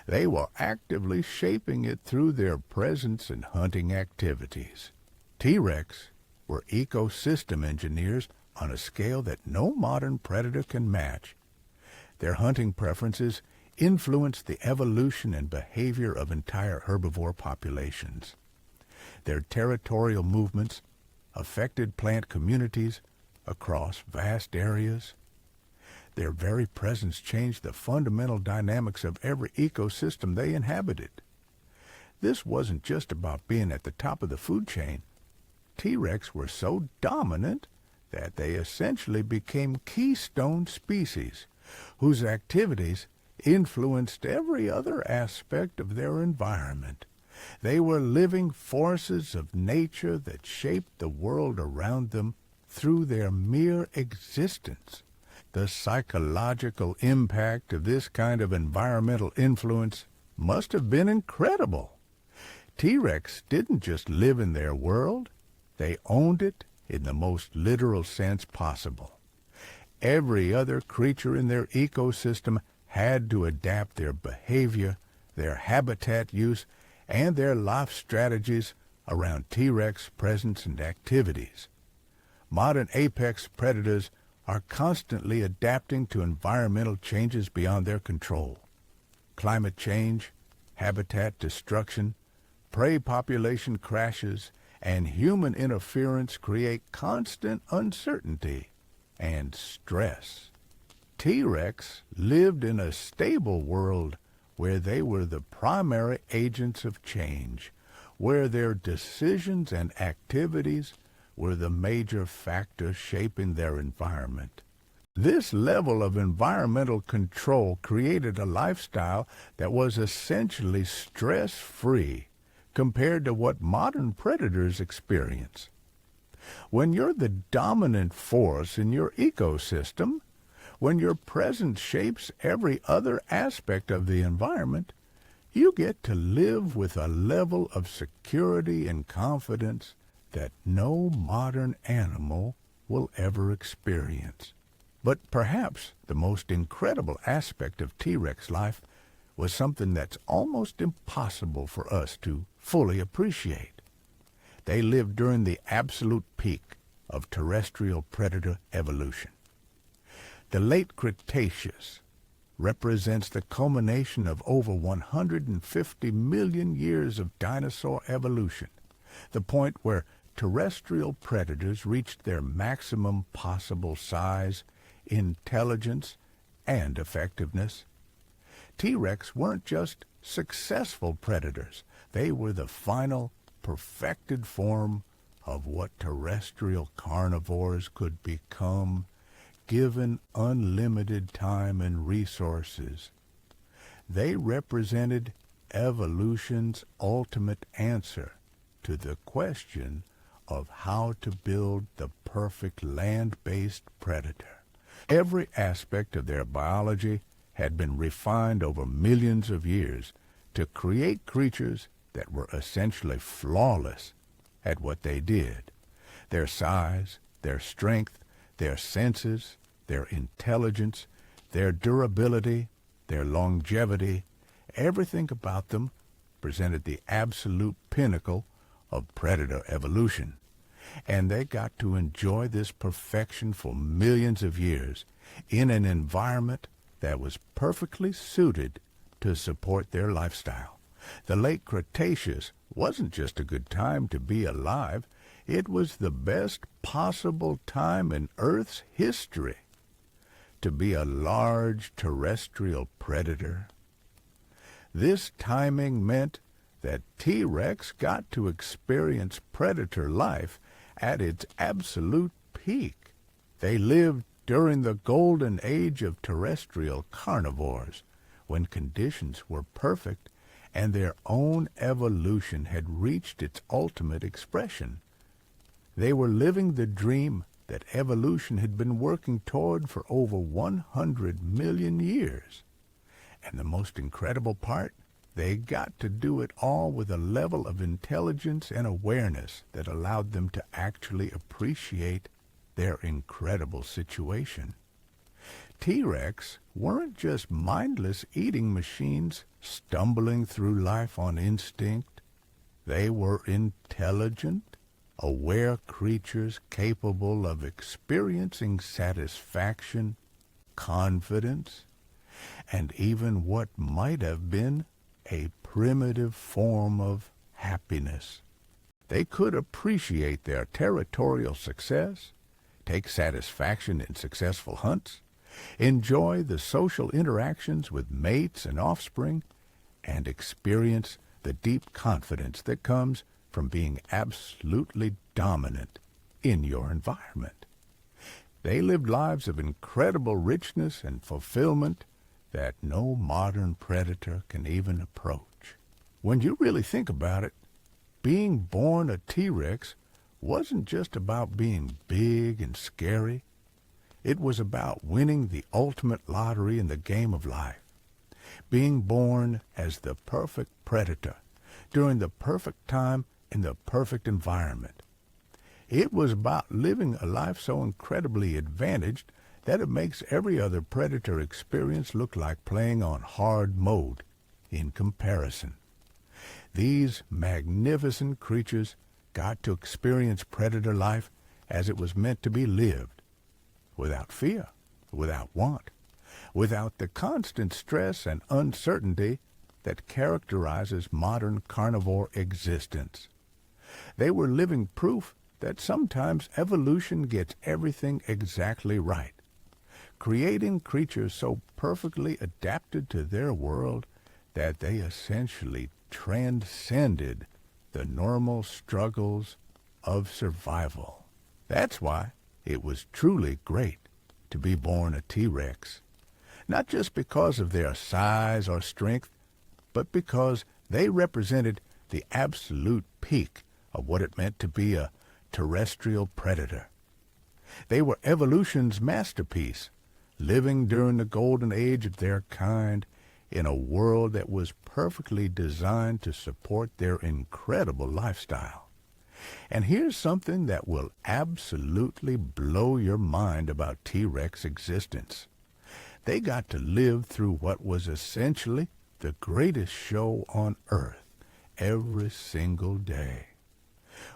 They were actively shaping it through their presence and hunting activities. T-Rex were ecosystem engineers on a scale that no modern predator can match. Their hunting preferences influenced the evolution and behavior of entire herbivore populations. Their territorial movements affected plant communities across vast areas. Their very presence changed the fundamental dynamics of every ecosystem they inhabited. This wasn't just about being at the top of the food chain. T-Rex were so dominant that they essentially became keystone species, whose activities influenced every other aspect of their environment. They were living forces of nature that shaped the world around them through their mere existence. The psychological impact of this kind of environmental influence must have been incredible. T-Rex didn't just live in their world, they owned it in the most literal sense possible. Every other creature in their ecosystem had to adapt their behavior, their habitat use, and their life strategies around T-Rex presence and activities. Modern apex predators are constantly adapting to environmental changes beyond their control. Climate change, habitat destruction, prey population crashes, and human interference create constant uncertainty and stress. T-Rex lived in a stable world where they were the primary agents of change, where their decisions and activities were the major factors shaping their environment. This level of environmental control created a lifestyle that was essentially stress-free compared to what modern predators experience. When you're the dominant force in your ecosystem, when your presence shapes every other aspect of the environment, you get to live with a level of security and confidence that no modern animal will ever experience. But perhaps the most incredible aspect of T-Rex life was something that's almost impossible for us to fully appreciate. They lived during the absolute peak of terrestrial predator evolution. The Late Cretaceous represents the culmination of over 150 million years of dinosaur evolution, the point where terrestrial predators reached their maximum possible size, intelligence, and effectiveness. T-Rex weren't just successful predators. They were the final, perfected form of what terrestrial carnivores could become, given unlimited time and resources. They represented evolution's ultimate answer to the question of how to build the perfect land-based predator. Every aspect of their biology had been refined over millions of years to create creatures that were essentially flawless at what they did. Their size, their strength, their senses, their intelligence, their durability, their longevity, everything about them presented the absolute pinnacle of predator evolution. And they got to enjoy this perfection for millions of years in an environment that was perfectly suited to support their lifestyle. The Late Cretaceous wasn't just a good time to be alive, it was the best possible time in Earth's history to be a large terrestrial predator. This timing meant that T-Rex got to experience predator life at its absolute peak. They lived during the golden age of terrestrial carnivores, when conditions were perfect and their own evolution had reached its ultimate expression. They were living the dream that evolution had been working toward for over 100 million years. And the most incredible part, they got to do it all with a level of intelligence and awareness that allowed them to actually appreciate their incredible situation. T-Rex weren't just mindless eating machines stumbling through life on instinct. They were intelligent, aware creatures capable of experiencing satisfaction, confidence, and even what might have been a primitive form of happiness. They could appreciate their territorial success, take satisfaction in successful hunts, enjoy the social interactions with mates and offspring, and experience the deep confidence that comes from being absolutely dominant in your environment. They lived lives of incredible richness and fulfillment that no modern predator can even approach. When you really think about it, being born a T-Rex wasn't just about being big and scary. It was about winning the ultimate lottery in the game of life. Being born as the perfect predator during the perfect time in the perfect environment. It was about living a life so incredibly advantaged that it makes every other predator experience look like playing on hard mode in comparison. These magnificent creatures got to experience predator life as it was meant to be lived, without fear, without want, without the constant stress and uncertainty that characterizes modern carnivore existence. They were living proof that sometimes evolution gets everything exactly right, creating creatures so perfectly adapted to their world that they essentially transcended the normal struggles of survival. That's why it was truly great to be born a T-Rex, not just because of their size or strength, but because they represented the absolute peak of what it meant to be a terrestrial predator. They were evolution's masterpiece, living during the golden age of their kind in a world that was perfectly designed to support their incredible lifestyle. And here's something that will absolutely blow your mind about T-Rex existence. They got to live through what was essentially the greatest show on Earth every single day.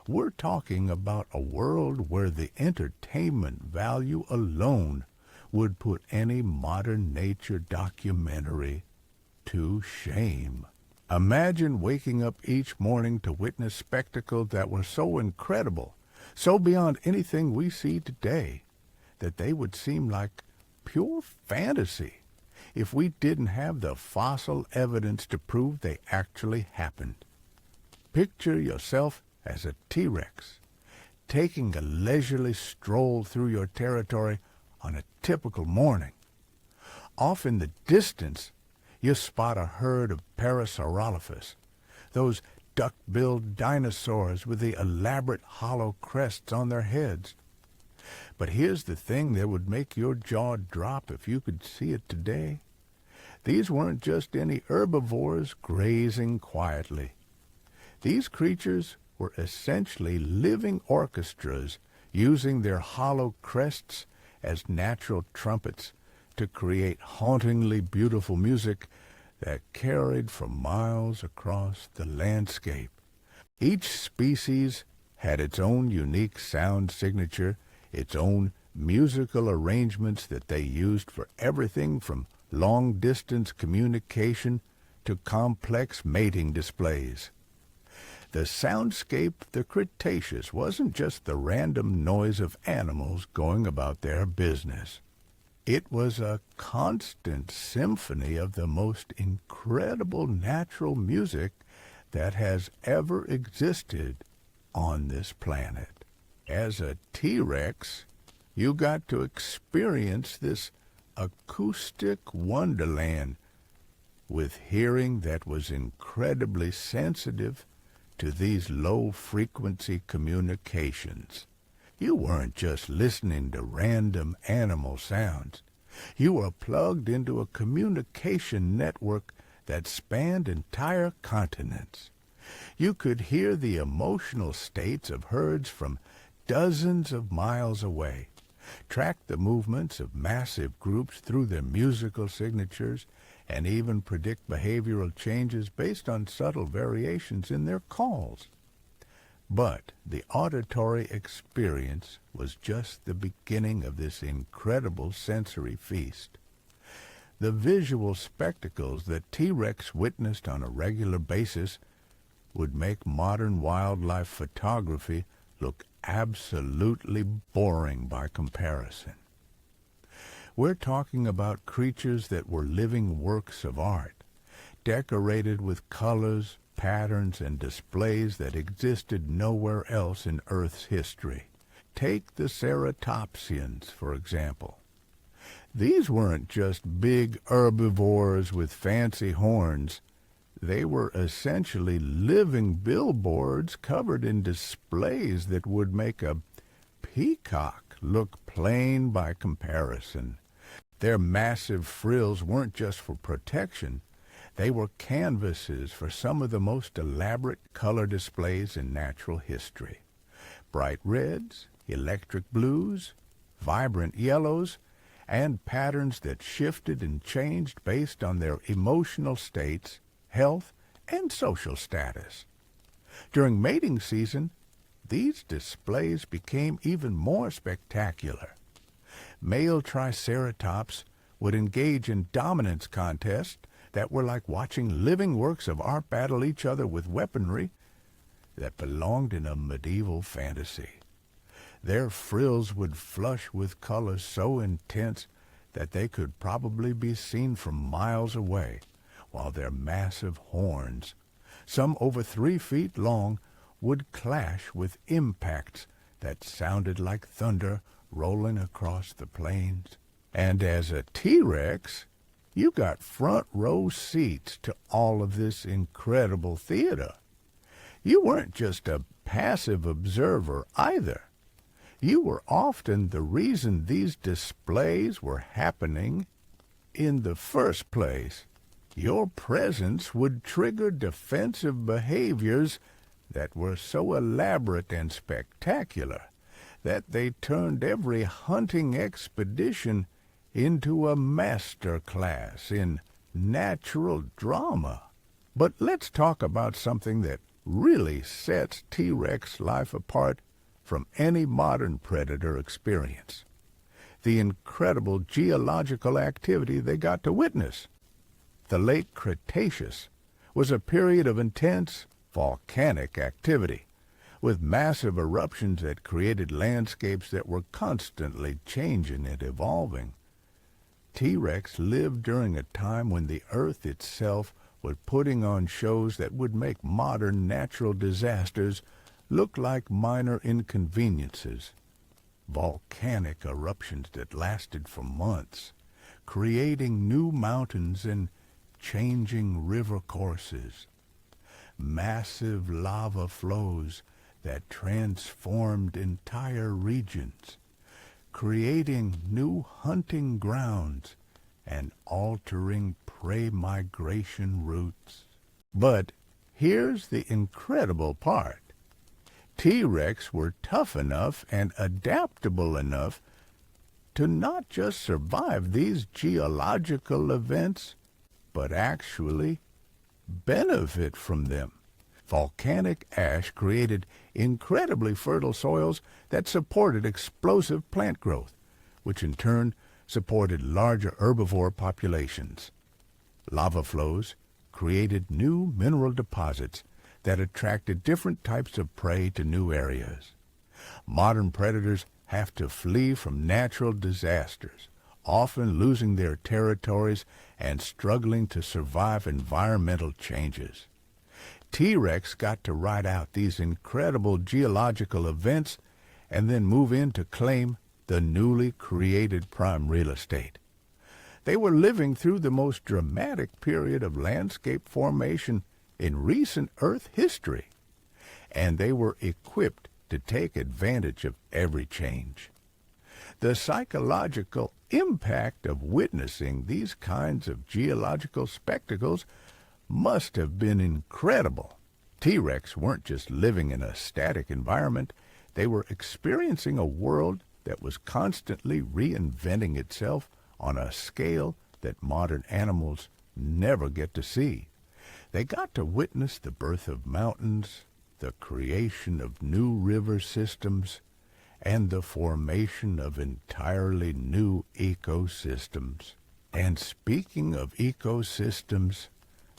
We're talking about a world where the entertainment value alone would put any modern nature documentary to shame. Imagine waking up each morning to witness spectacles that were so incredible, so beyond anything we see today, that they would seem like pure fantasy if we didn't have the fossil evidence to prove they actually happened. Picture yourself as a T-Rex, taking a leisurely stroll through your territory on a typical morning. Off in the distance, you spot a herd of Parasaurolophus, those duck-billed dinosaurs with the elaborate hollow crests on their heads. But here's the thing that would make your jaw drop if you could see it today. These weren't just any herbivores grazing quietly. These creatures were essentially living orchestras using their hollow crests as natural trumpets to create hauntingly beautiful music that carried for miles across the landscape. Each species had its own unique sound signature, its own musical arrangements that they used for everything from long-distance communication to complex mating displays. The soundscape of the Cretaceous wasn't just the random noise of animals going about their business. It was a constant symphony of the most incredible natural music that has ever existed on this planet. As a T-Rex, you got to experience this acoustic wonderland with hearing that was incredibly sensitive to these low-frequency communications. You weren't just listening to random animal sounds. You were plugged into a communication network that spanned entire continents. You could hear the emotional states of herds from dozens of miles away, track the movements of massive groups through their musical signatures, and even predict behavioral changes based on subtle variations in their calls. But the auditory experience was just the beginning of this incredible sensory feast. The visual spectacles that T-Rex witnessed on a regular basis would make modern wildlife photography look absolutely boring by comparison. We're talking about creatures that were living works of art, decorated with colors, patterns, and displays that existed nowhere else in Earth's history. take the ceratopsians, for example. These weren't just big herbivores with fancy horns. They were essentially living billboards covered in displays that would make a peacock look plain by comparison. Their massive frills weren't just for protection. They were canvases for some of the most elaborate color displays in natural history. Bright reds, electric blues, vibrant yellows, and patterns that shifted and changed based on their emotional states, health, and social status. During mating season, these displays became even more spectacular. Male Triceratops would engage in dominance contests that were like watching living works of art battle each other with weaponry that belonged in a medieval fantasy. Their frills would flush with colors so intense that they could probably be seen from miles away, while their massive horns, some over 3 feet long, would clash with impacts that sounded like thunder rolling across the plains. And as a T-Rex, you got front row seats to all of this incredible theater. You weren't just a passive observer either. You were often the reason these displays were happening in the first place. Your presence would trigger defensive behaviors that were so elaborate and spectacular that they turned every hunting expedition into a master class in natural drama. But let's talk about something that really sets T-Rex life apart from any modern predator experience: the incredible geological activity they got to witness. The Late Cretaceous was a period of intense volcanic activity, with massive eruptions that created landscapes that were constantly changing and evolving. T-Rex lived during a time when the Earth itself was putting on shows that would make modern natural disasters look like minor inconveniences. Volcanic eruptions that lasted for months, creating new mountains and changing river courses. Massive lava flows that transformed entire regions, creating new hunting grounds and altering prey migration routes. But here's the incredible part. T-Rex were tough enough and adaptable enough to not just survive these geological events, but actually benefit from them. Volcanic ash created incredibly fertile soils that supported explosive plant growth, which in turn supported larger herbivore populations. Lava flows created new mineral deposits that attracted different types of prey to new areas. Modern predators have to flee from natural disasters, often losing their territories and struggling to survive environmental changes. T-Rex got to ride out these incredible geological events and then move in to claim the newly created prime real estate. They were living through the most dramatic period of landscape formation in recent Earth history, and they were equipped to take advantage of every change. The psychological impact of witnessing these kinds of geological spectacles must have been incredible. T-Rex weren't just living in a static environment. They were experiencing a world that was constantly reinventing itself on a scale that modern animals never get to see. They got to witness the birth of mountains, the creation of new river systems, and the formation of entirely new ecosystems. And speaking of ecosystems,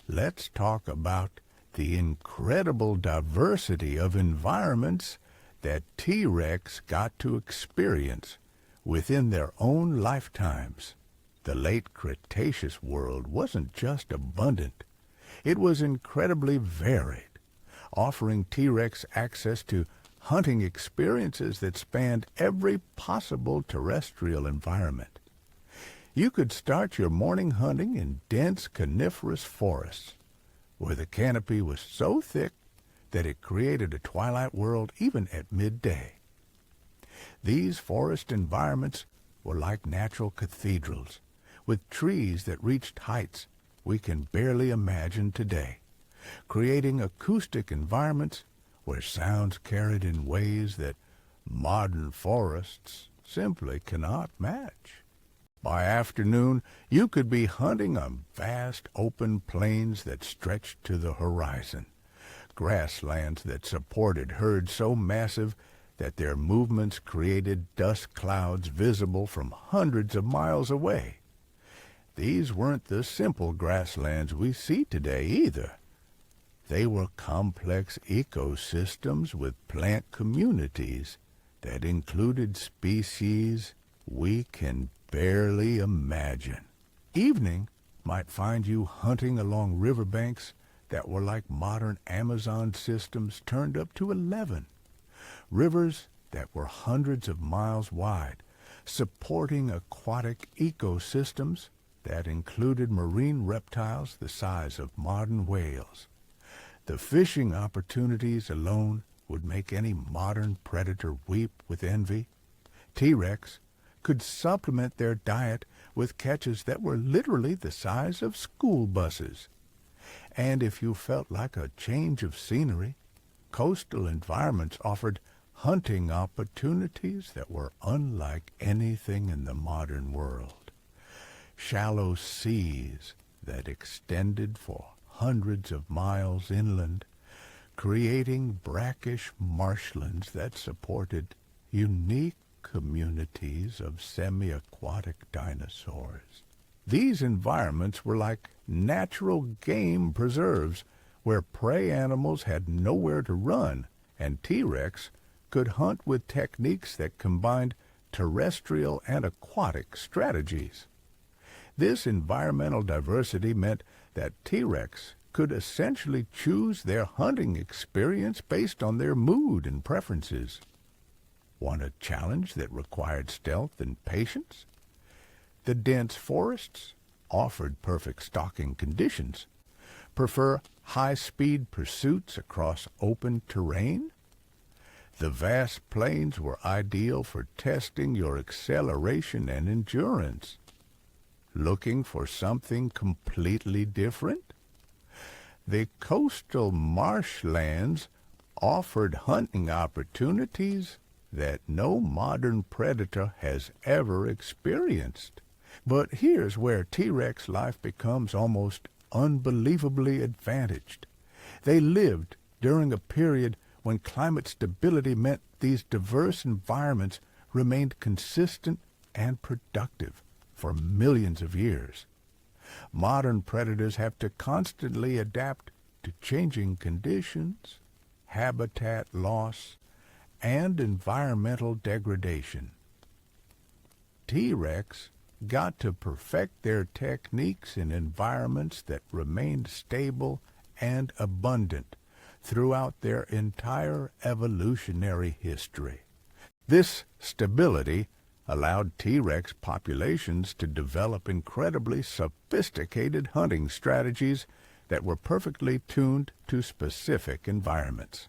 let's talk about the incredible diversity of environments that T-Rex got to experience within their own lifetimes. The Late Cretaceous world wasn't just abundant. It was incredibly varied, offering T-Rex access to hunting experiences that spanned every possible terrestrial environment. You could start your morning hunting in dense coniferous forests, where the canopy was so thick that it created a twilight world even at midday. These forest environments were like natural cathedrals, with trees that reached heights we can barely imagine today, creating acoustic environments where sounds carried in ways that modern forests simply cannot match. By afternoon, you could be hunting on vast open plains that stretched to the horizon, grasslands that supported herds so massive that their movements created dust clouds visible from hundreds of miles away. These weren't the simple grasslands we see today either. They were complex ecosystems with plant communities that included species we can barely imagine. Evening might find you hunting along riverbanks that were like modern Amazon systems turned up to 11. Rivers that were hundreds of miles wide, supporting aquatic ecosystems that included marine reptiles the size of modern whales. The fishing opportunities alone would make any modern predator weep with envy. T-Rex could supplement their diet with catches that were literally the size of school buses. And if you felt like a change of scenery, coastal environments offered hunting opportunities that were unlike anything in the modern world. Shallow seas that extended for hundreds of miles inland, creating brackish marshlands that supported unique communities of semi-aquatic dinosaurs. These environments were like natural game preserves where prey animals had nowhere to run, and T-Rex could hunt with techniques that combined terrestrial and aquatic strategies. This environmental diversity meant that T-Rex could essentially choose their hunting experience based on their mood and preferences. Want a challenge that required stealth and patience? The dense forests offered perfect stalking conditions. Prefer high-speed pursuits across open terrain? The vast plains were ideal for testing your acceleration and endurance. Looking for something completely different? The coastal marshlands offered hunting opportunities that no modern predator has ever experienced. But here's where T-Rex life becomes almost unbelievably advantaged. They lived during a period when climate stability meant these diverse environments remained consistent and productive for millions of years. Modern predators have to constantly adapt to changing conditions, habitat loss, and environmental degradation. T-Rex got to perfect their techniques in environments that remained stable and abundant throughout their entire evolutionary history. This stability allowed T-Rex populations to develop incredibly sophisticated hunting strategies that were perfectly tuned to specific environments.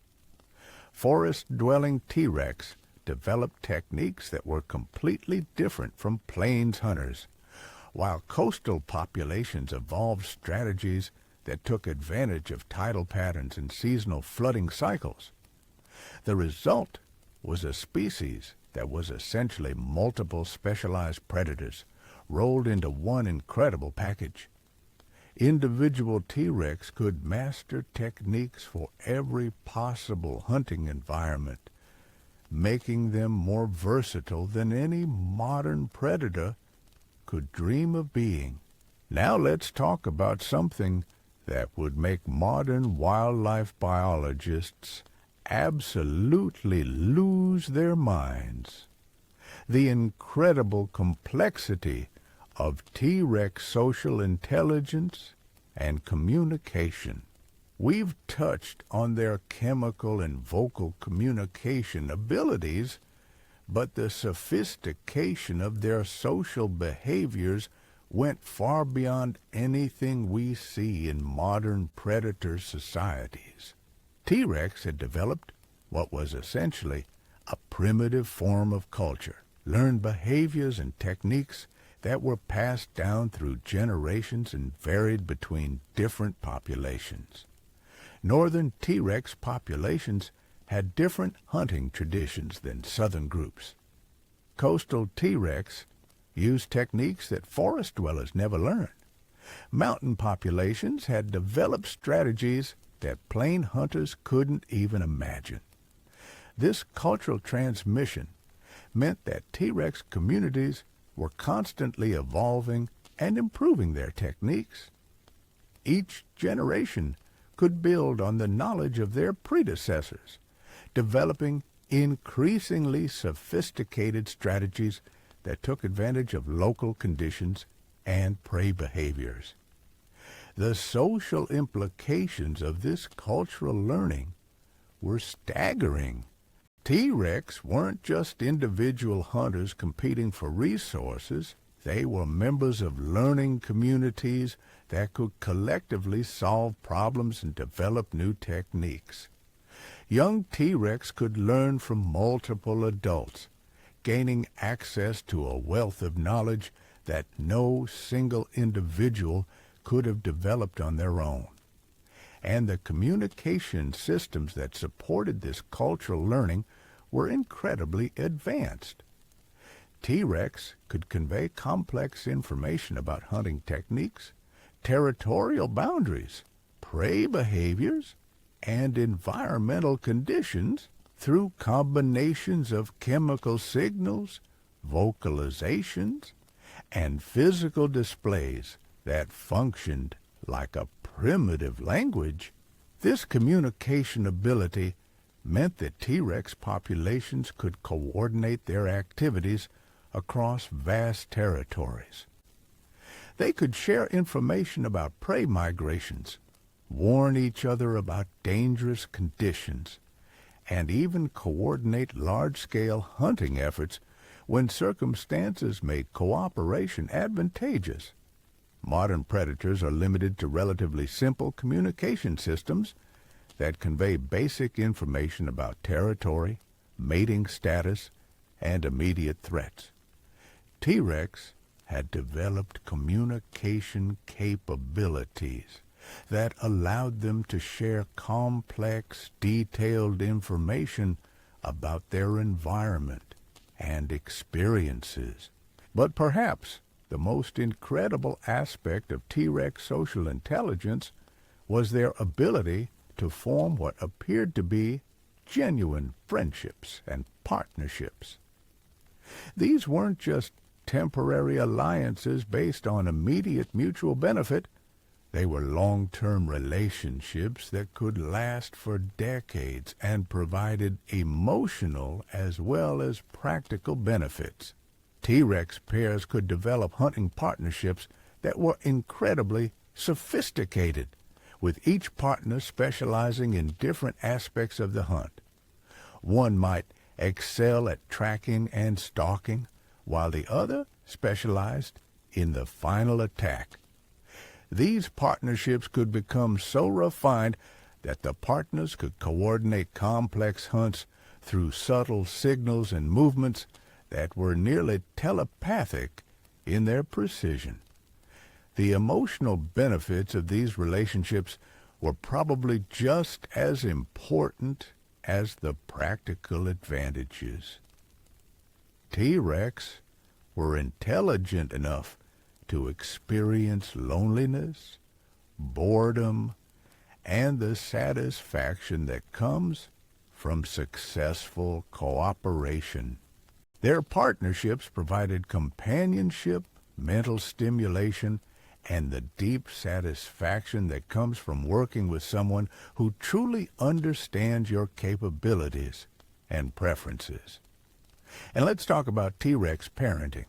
Forest-dwelling T-Rex developed techniques that were completely different from plains hunters, while coastal populations evolved strategies that took advantage of tidal patterns and seasonal flooding cycles. The result was a species that was essentially multiple specialized predators rolled into one incredible package. Individual T-Rex could master techniques for every possible hunting environment, making them more versatile than any modern predator could dream of being. Now let's talk about something that would make modern wildlife biologists absolutely lose their minds. The incredible complexity of T-Rex social intelligence and communication. We've touched on their chemical and vocal communication abilities, but the sophistication of their social behaviors went far beyond anything we see in modern predator societies. T-Rex had developed what was essentially a primitive form of culture, learned behaviors and techniques that were passed down through generations and varied between different populations. Northern T-Rex populations had different hunting traditions than southern groups. Coastal T-Rex used techniques that forest dwellers never learned. Mountain populations had developed strategies that plain hunters couldn't even imagine. This cultural transmission meant that T-Rex communities were constantly evolving and improving their techniques. Each generation could build on the knowledge of their predecessors, developing increasingly sophisticated strategies that took advantage of local conditions and prey behaviors. The social implications of this cultural learning were staggering. T-Rex weren't just individual hunters competing for resources. They were members of learning communities that could collectively solve problems and develop new techniques. Young T-Rex could learn from multiple adults, gaining access to a wealth of knowledge that no single individual could have developed on their own. And the communication systems that supported this cultural learning were incredibly advanced. T-Rex could convey complex information about hunting techniques, territorial boundaries, prey behaviors, and environmental conditions through combinations of chemical signals, vocalizations, and physical displays that functioned like a primitive language. This communication ability meant that T-Rex populations could coordinate their activities across vast territories. They could share information about prey migrations, warn each other about dangerous conditions, and even coordinate large-scale hunting efforts when circumstances made cooperation advantageous. Modern predators are limited to relatively simple communication systems that convey basic information about territory, mating status, and immediate threats. T-Rex had developed communication capabilities that allowed them to share complex, detailed information about their environment and experiences. But perhaps the most incredible aspect of T-Rex social intelligence was their ability to form what appeared to be genuine friendships and partnerships. These weren't just temporary alliances based on immediate mutual benefit. They were long-term relationships that could last for decades and provided emotional as well as practical benefits. T-Rex pairs could develop hunting partnerships that were incredibly sophisticated, with each partner specializing in different aspects of the hunt. One might excel at tracking and stalking, while the other specialized in the final attack. These partnerships could become so refined that the partners could coordinate complex hunts through subtle signals and movements that were nearly telepathic in their precision. The emotional benefits of these relationships were probably just as important as the practical advantages. T-Rex were intelligent enough to experience loneliness, boredom, and the satisfaction that comes from successful cooperation. Their partnerships provided companionship, mental stimulation, and the deep satisfaction that comes from working with someone who truly understands your capabilities and preferences. And let's talk about T-Rex parenting,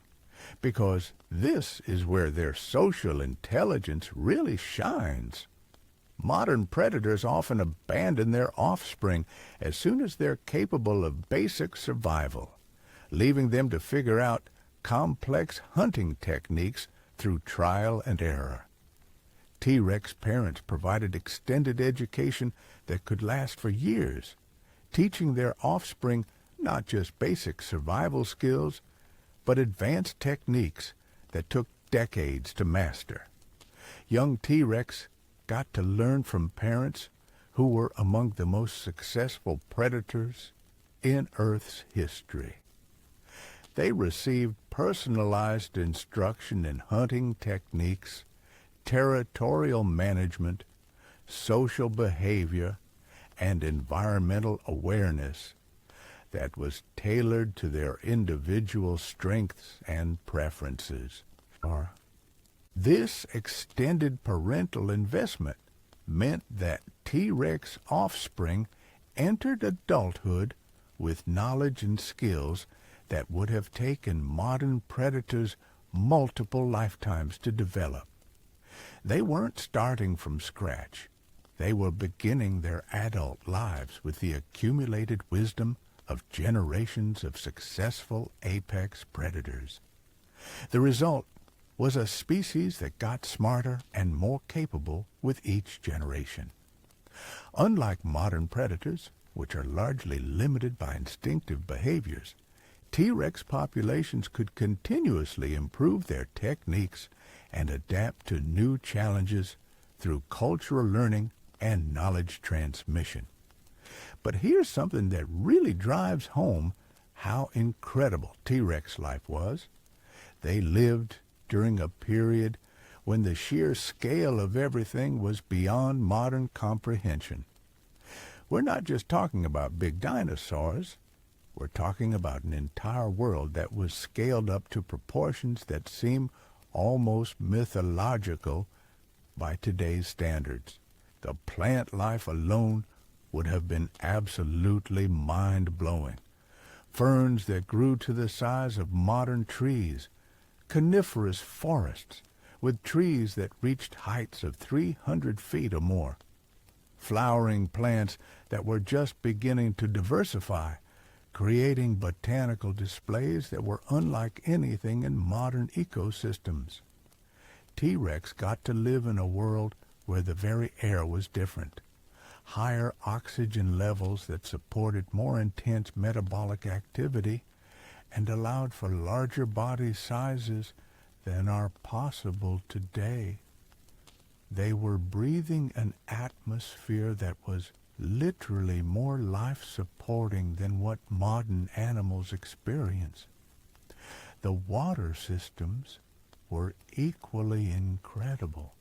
because this is where their social intelligence really shines. Modern predators often abandon their offspring as soon as they're capable of basic survival, leaving them to figure out complex hunting techniques through trial and error. T-Rex parents provided extended education that could last for years, teaching their offspring not just basic survival skills, but advanced techniques that took decades to master. Young T-Rex got to learn from parents who were among the most successful predators in Earth's history. They received personalized instruction in hunting techniques, territorial management, social behavior, and environmental awareness that was tailored to their individual strengths and preferences. This extended parental investment meant that T-Rex offspring entered adulthood with knowledge and skills that would have taken modern predators multiple lifetimes to develop. They weren't starting from scratch. They were beginning their adult lives with the accumulated wisdom of generations of successful apex predators. The result was a species that got smarter and more capable with each generation. Unlike modern predators, which are largely limited by instinctive behaviors, T-Rex populations could continuously improve their techniques and adapt to new challenges through cultural learning and knowledge transmission. But here's something that really drives home how incredible T-Rex life was. They lived during a period when the sheer scale of everything was beyond modern comprehension. We're not just talking about big dinosaurs. We're talking about an entire world that was scaled up to proportions that seem almost mythological by today's standards. The plant life alone would have been absolutely mind-blowing. Ferns that grew to the size of modern trees, coniferous forests with trees that reached heights of 300 feet or more, flowering plants that were just beginning to diversify, creating botanical displays that were unlike anything in modern ecosystems. T-Rex got to live in a world where the very air was different. Higher oxygen levels that supported more intense metabolic activity and allowed for larger body sizes than are possible today. They were breathing an atmosphere that was literally more life-supporting than what modern animals experience. The water systems were equally incredible.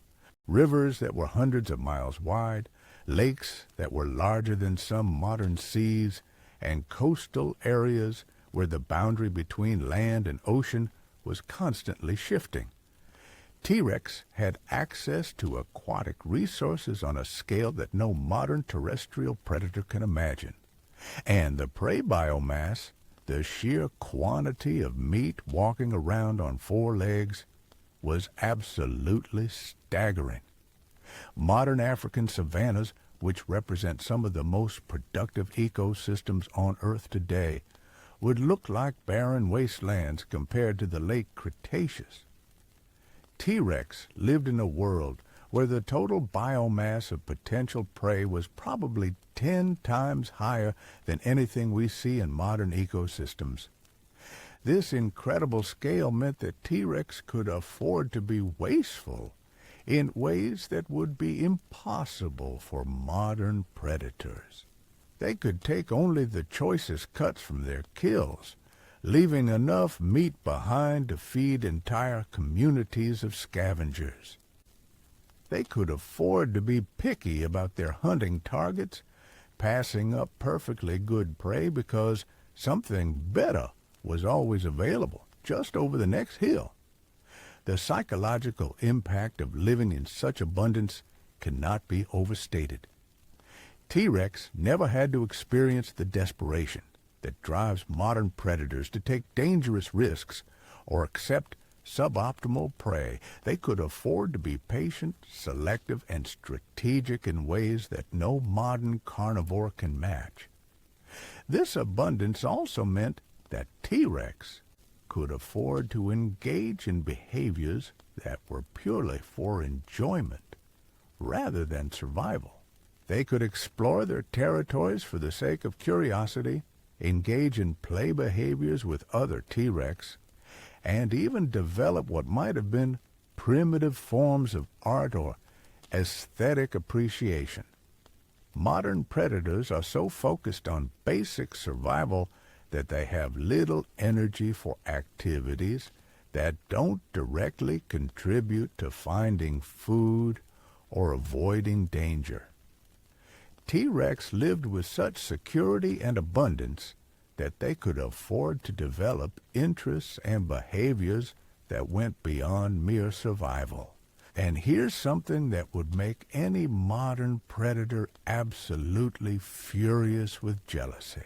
Rivers that were hundreds of miles wide, lakes that were larger than some modern seas, and coastal areas where the boundary between land and ocean was constantly shifting. T-Rex had access to aquatic resources on a scale that no modern terrestrial predator can imagine. And the prey biomass, the sheer quantity of meat walking around on four legs, was absolutely staggering. Modern African savannas, which represent some of the most productive ecosystems on Earth today, would look like barren wastelands compared to the Late Cretaceous. T-Rex lived in a world where the total biomass of potential prey was probably 10 times higher than anything we see in modern ecosystems. This incredible scale meant that T-Rex could afford to be wasteful in ways that would be impossible for modern predators. They could take only the choicest cuts from their kills, leaving enough meat behind to feed entire communities of scavengers. They could afford to be picky about their hunting targets, passing up perfectly good prey because something better was always available just over the next hill. The psychological impact of living in such abundance cannot be overstated. T-Rex never had to experience the desperation that drives modern predators to take dangerous risks or accept suboptimal prey. They could afford to be patient, selective, and strategic in ways that no modern carnivore can match. This abundance also meant that T-Rex could afford to engage in behaviors that were purely for enjoyment rather than survival. They could explore their territories for the sake of curiosity, engage in play behaviors with other T-Rex, and even develop what might have been primitive forms of art or aesthetic appreciation. Modern predators are so focused on basic survival that they have little energy for activities that don't directly contribute to finding food or avoiding danger. T-Rex lived with such security and abundance that they could afford to develop interests and behaviors that went beyond mere survival. And here's something that would make any modern predator absolutely furious with jealousy.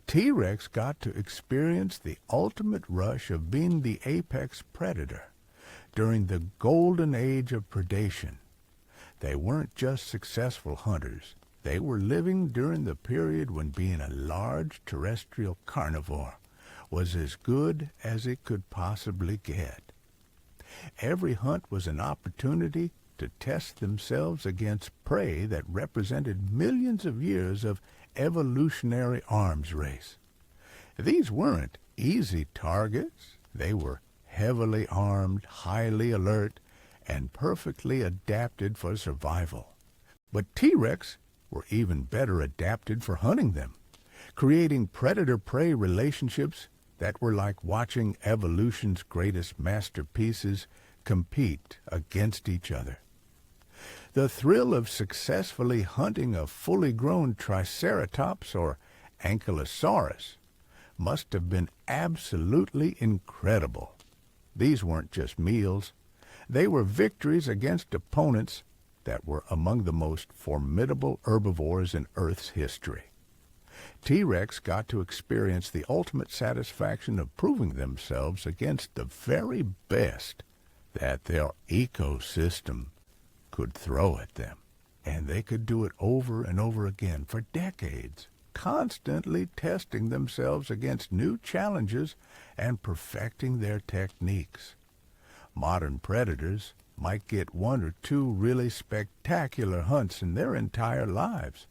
T-Rex got to experience the ultimate rush of being the apex predator during the golden age of predation. They weren't just successful hunters. They were living during the period when being a large terrestrial carnivore was as good as it could possibly get. Every hunt was an opportunity to test themselves against prey that represented millions of years of evolutionary arms race. These weren't easy targets. They were heavily armed, highly alert, and perfectly adapted for survival. But T-Rex were even better adapted for hunting them, creating predator-prey relationships that were like watching evolution's greatest masterpieces compete against each other. The thrill of successfully hunting a fully grown Triceratops or Ankylosaurus must have been absolutely incredible. These weren't just meals. They were victories against opponents that were among the most formidable herbivores in Earth's history. T-Rex got to experience the ultimate satisfaction of proving themselves against the very best that their ecosystem could throw at them. And they could do it over and over again for decades, constantly testing themselves against new challenges and perfecting their techniques. Modern predators might get one or two really spectacular hunts in their entire lives.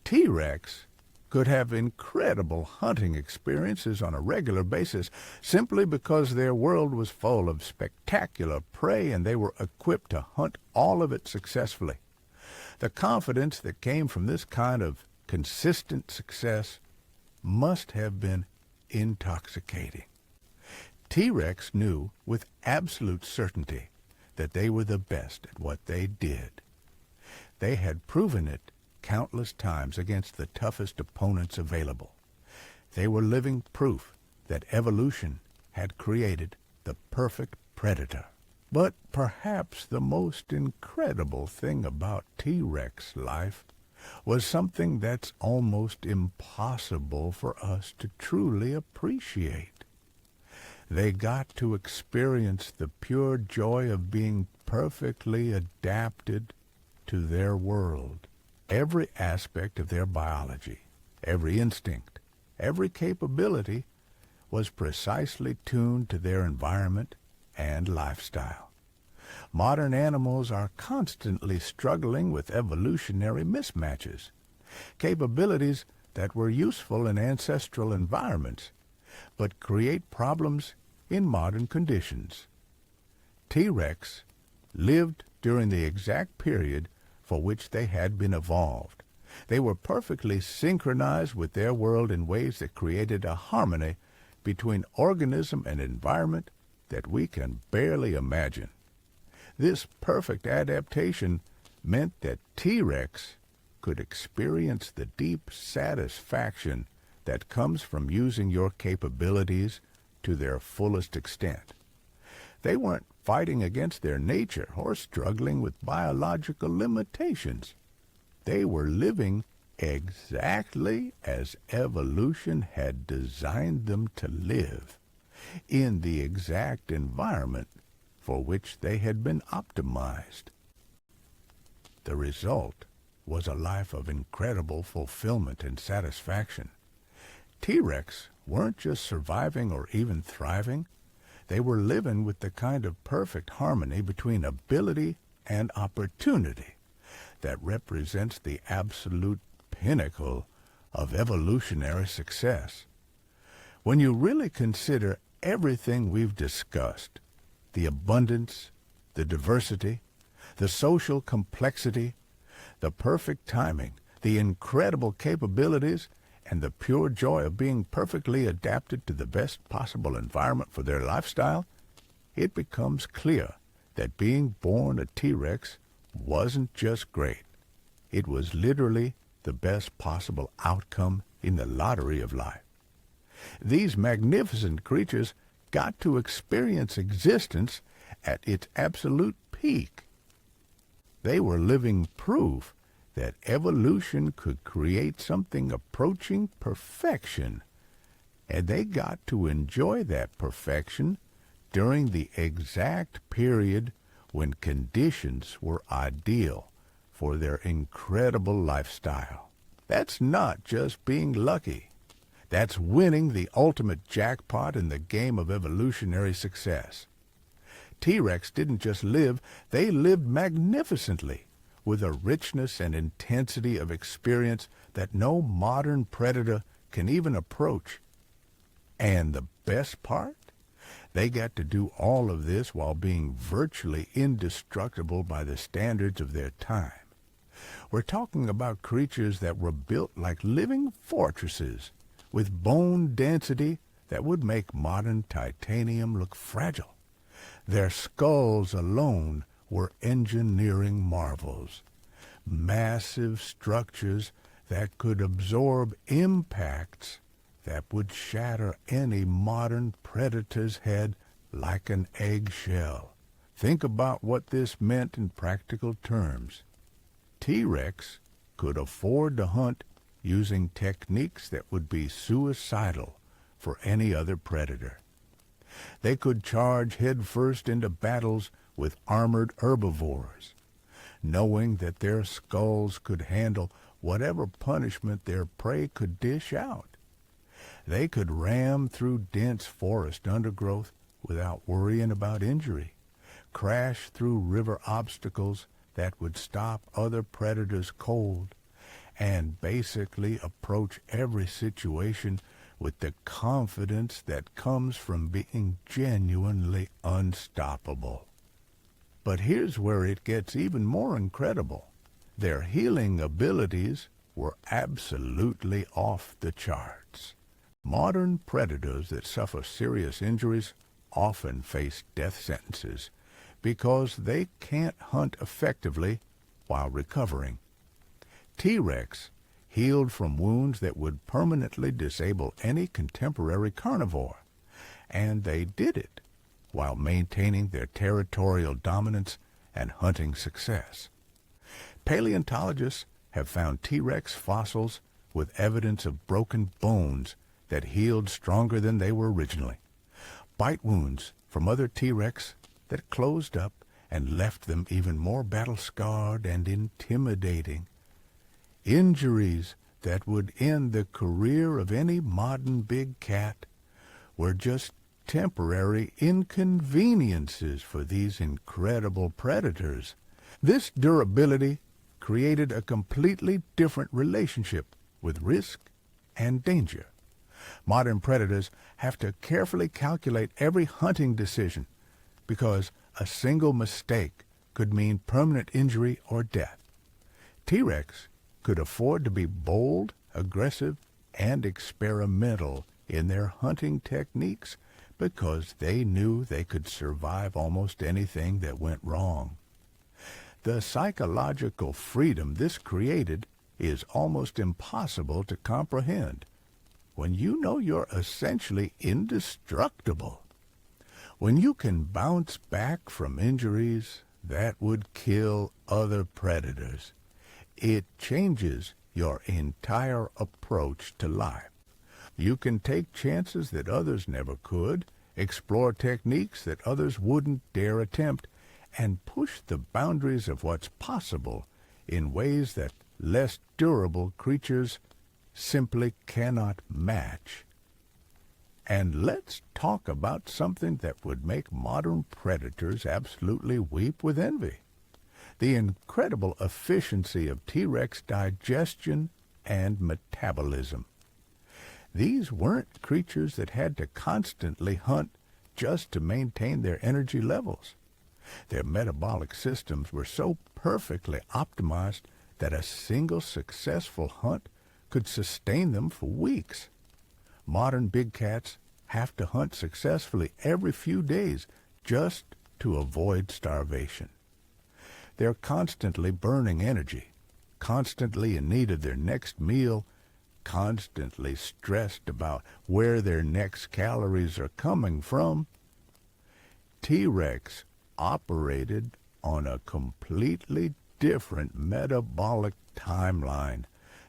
T-Rex could have incredible hunting experiences on a regular basis simply because their world was full of spectacular prey and they were equipped to hunt all of it successfully. The confidence that came from this kind of consistent success must have been intoxicating. T-Rex knew with absolute certainty that they were the best at what they did. They had proven it countless times against the toughest opponents available. They were living proof that evolution had created the perfect predator. But perhaps the most incredible thing about T-Rex life was something that's almost impossible for us to truly appreciate. They got to experience the pure joy of being perfectly adapted to their world. Every aspect of their biology, every instinct, every capability was precisely tuned to their environment and lifestyle. Modern animals are constantly struggling with evolutionary mismatches, capabilities that were useful in ancestral environments, but create problems in modern conditions. T-Rex lived during the exact period for which they had been evolved. They were perfectly synchronized with their world in ways that created a harmony between organism and environment that we can barely imagine. This perfect adaptation meant that T-Rex could experience the deep satisfaction that comes from using your capabilities to their fullest extent. They weren't fighting against their nature or struggling with biological limitations. They were living exactly as evolution had designed them to live. in the exact environment for which they had been optimized. The result was a life of incredible fulfillment and satisfaction. T-Rex weren't just surviving or even thriving. They were living with the kind of perfect harmony between ability and opportunity that represents the absolute pinnacle of evolutionary success. When you really consider everything we've discussed, the abundance, the diversity, the social complexity, the perfect timing, the incredible capabilities, and the pure joy of being perfectly adapted to the best possible environment for their lifestyle, it becomes clear that being born a T-Rex wasn't just great. It was literally the best possible outcome in the lottery of life. These magnificent creatures got to experience existence at its absolute peak. They were living proof that evolution could create something approaching perfection, and they got to enjoy that perfection during the exact period when conditions were ideal for their incredible lifestyle. That's not just being lucky. That's winning the ultimate jackpot in the game of evolutionary success. T-Rex didn't just live, they lived magnificently, with a richness and intensity of experience that no modern predator can even approach. And the best part? They got to do all of this while being virtually indestructible by the standards of their time. We're talking about creatures that were built like living fortresses, with bone density that would make modern titanium look fragile. Their skulls alone were engineering marvels, massive structures that could absorb impacts that would shatter any modern predator's head like an eggshell. Think about what this meant in practical terms. T-Rex could afford to hunt using techniques that would be suicidal for any other predator. They could charge headfirst into battles with armored herbivores, knowing that their skulls could handle whatever punishment their prey could dish out. They could ram through dense forest undergrowth without worrying about injury, crash through river obstacles that would stop other predators cold, and basically approach every situation with the confidence that comes from being genuinely unstoppable. But here's where it gets even more incredible. Their healing abilities were absolutely off the charts. Modern predators that suffer serious injuries often face death sentences because they can't hunt effectively while recovering. T-Rex healed from wounds that would permanently disable any contemporary carnivore, and they did it while maintaining their territorial dominance and hunting success. Paleontologists have found T-Rex fossils with evidence of broken bones that healed stronger than they were originally, bite wounds from other T-Rex that closed up and left them even more battle-scarred and intimidating, injuries that would end the career of any modern big cat were just temporary inconveniences for these incredible predators. This durability created a completely different relationship with risk and danger. Modern predators have to carefully calculate every hunting decision because a single mistake could mean permanent injury or death. T-Rex could afford to be bold, aggressive, and experimental in their hunting techniques because they knew they could survive almost anything that went wrong. The psychological freedom this created is almost impossible to comprehend when you know you're essentially indestructible. When you can bounce back from injuries that would kill other predators, it changes your entire approach to life. You can take chances that others never could explore techniques that others wouldn't dare attempt, and push the boundaries of what's possible in ways that less durable creatures simply cannot match. And let's talk about something that would make modern predators absolutely weep with envy: the incredible efficiency of T-Rex digestion and metabolism. These weren't creatures that had to constantly hunt just to maintain their energy levels. Their metabolic systems were so perfectly optimized that a single successful hunt could sustain them for weeks. Modern big cats have to hunt successfully every few days just to avoid starvation. They're constantly burning energy, constantly in need of their next meal, constantly stressed about where their next calories are coming from. T-Rex operated on a completely different metabolic timeline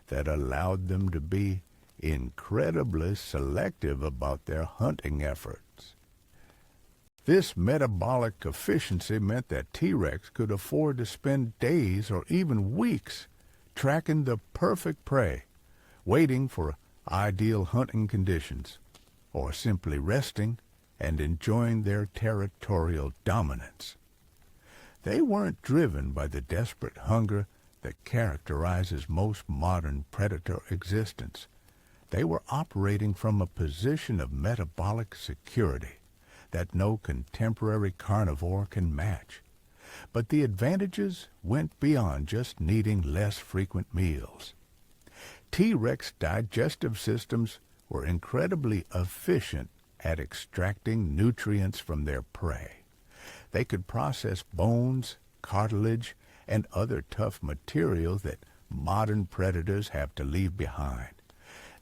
that allowed them to be incredibly selective about their hunting efforts. This metabolic efficiency meant that T-Rex could afford to spend days or even weeks tracking the perfect prey, waiting for ideal hunting conditions, or simply resting and enjoying their territorial dominance. They weren't driven by the desperate hunger that characterizes most modern predator existence. They were operating from a position of metabolic security that no contemporary carnivore can match. But the advantages went beyond just needing less frequent meals. T-Rex digestive systems were incredibly efficient at extracting nutrients from their prey. They could process bones, cartilage, and other tough materials that modern predators have to leave behind.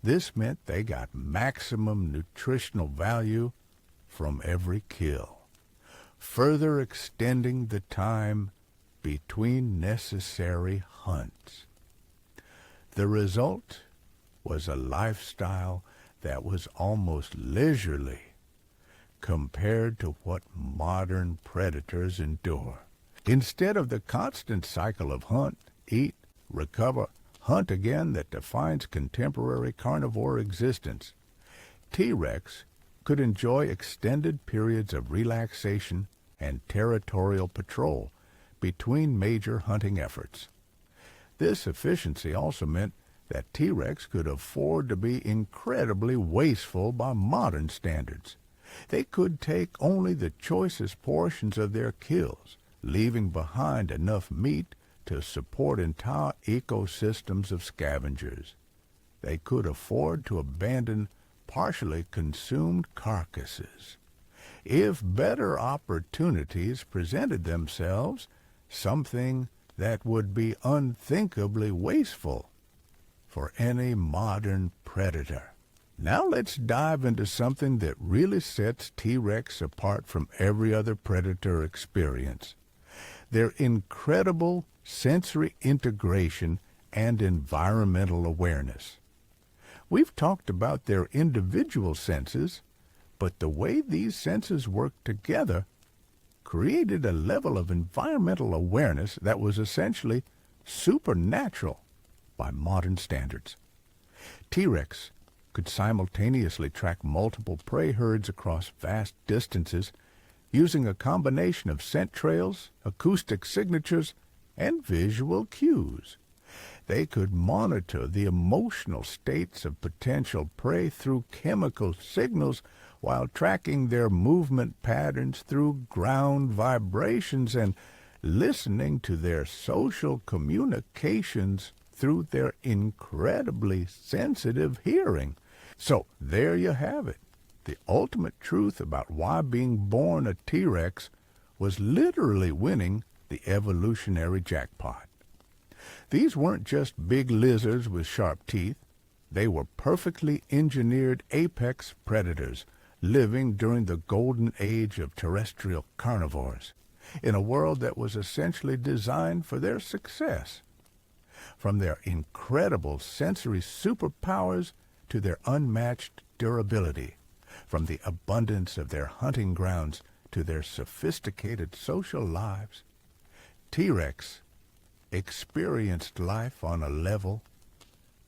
This meant they got maximum nutritional value from every kill, further extending the time between necessary hunts. The result was a lifestyle that was almost leisurely compared to what modern predators endure. Instead of the constant cycle of hunt, eat, recover, hunt again that defines contemporary carnivore existence, T-Rex could enjoy extended periods of relaxation and territorial patrol between major hunting efforts. This efficiency also meant that T-Rex could afford to be incredibly wasteful by modern standards. They could take only the choicest portions of their kills, leaving behind enough meat to support entire ecosystems of scavengers. They could afford to abandon partially consumed carcasses. If better opportunities presented themselves, something that would be unthinkably wasteful for any modern predator. Now let's dive into something that really sets T-Rex apart from every other predator experience: their incredible sensory integration and environmental awareness. We've talked about their individual senses, but the way these senses work together created a level of environmental awareness that was essentially supernatural by modern standards. T-Rex could simultaneously track multiple prey herds across vast distances using a combination of scent trails, acoustic signatures, and visual cues. They could monitor the emotional states of potential prey through chemical signals while tracking their movement patterns through ground vibrations and listening to their social communications through their incredibly sensitive hearing. So there you have it, the ultimate truth about why being born a T-Rex was literally winning the evolutionary jackpot. These weren't just big lizards with sharp teeth. They were perfectly engineered apex predators living during the golden age of terrestrial carnivores, in a world that was essentially designed for their success. From their incredible sensory superpowers to their unmatched durability, From the abundance of their hunting grounds to their sophisticated social lives, T-Rex experienced life on a level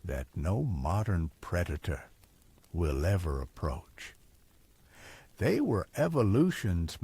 that no modern predator will ever approach. They were evolution's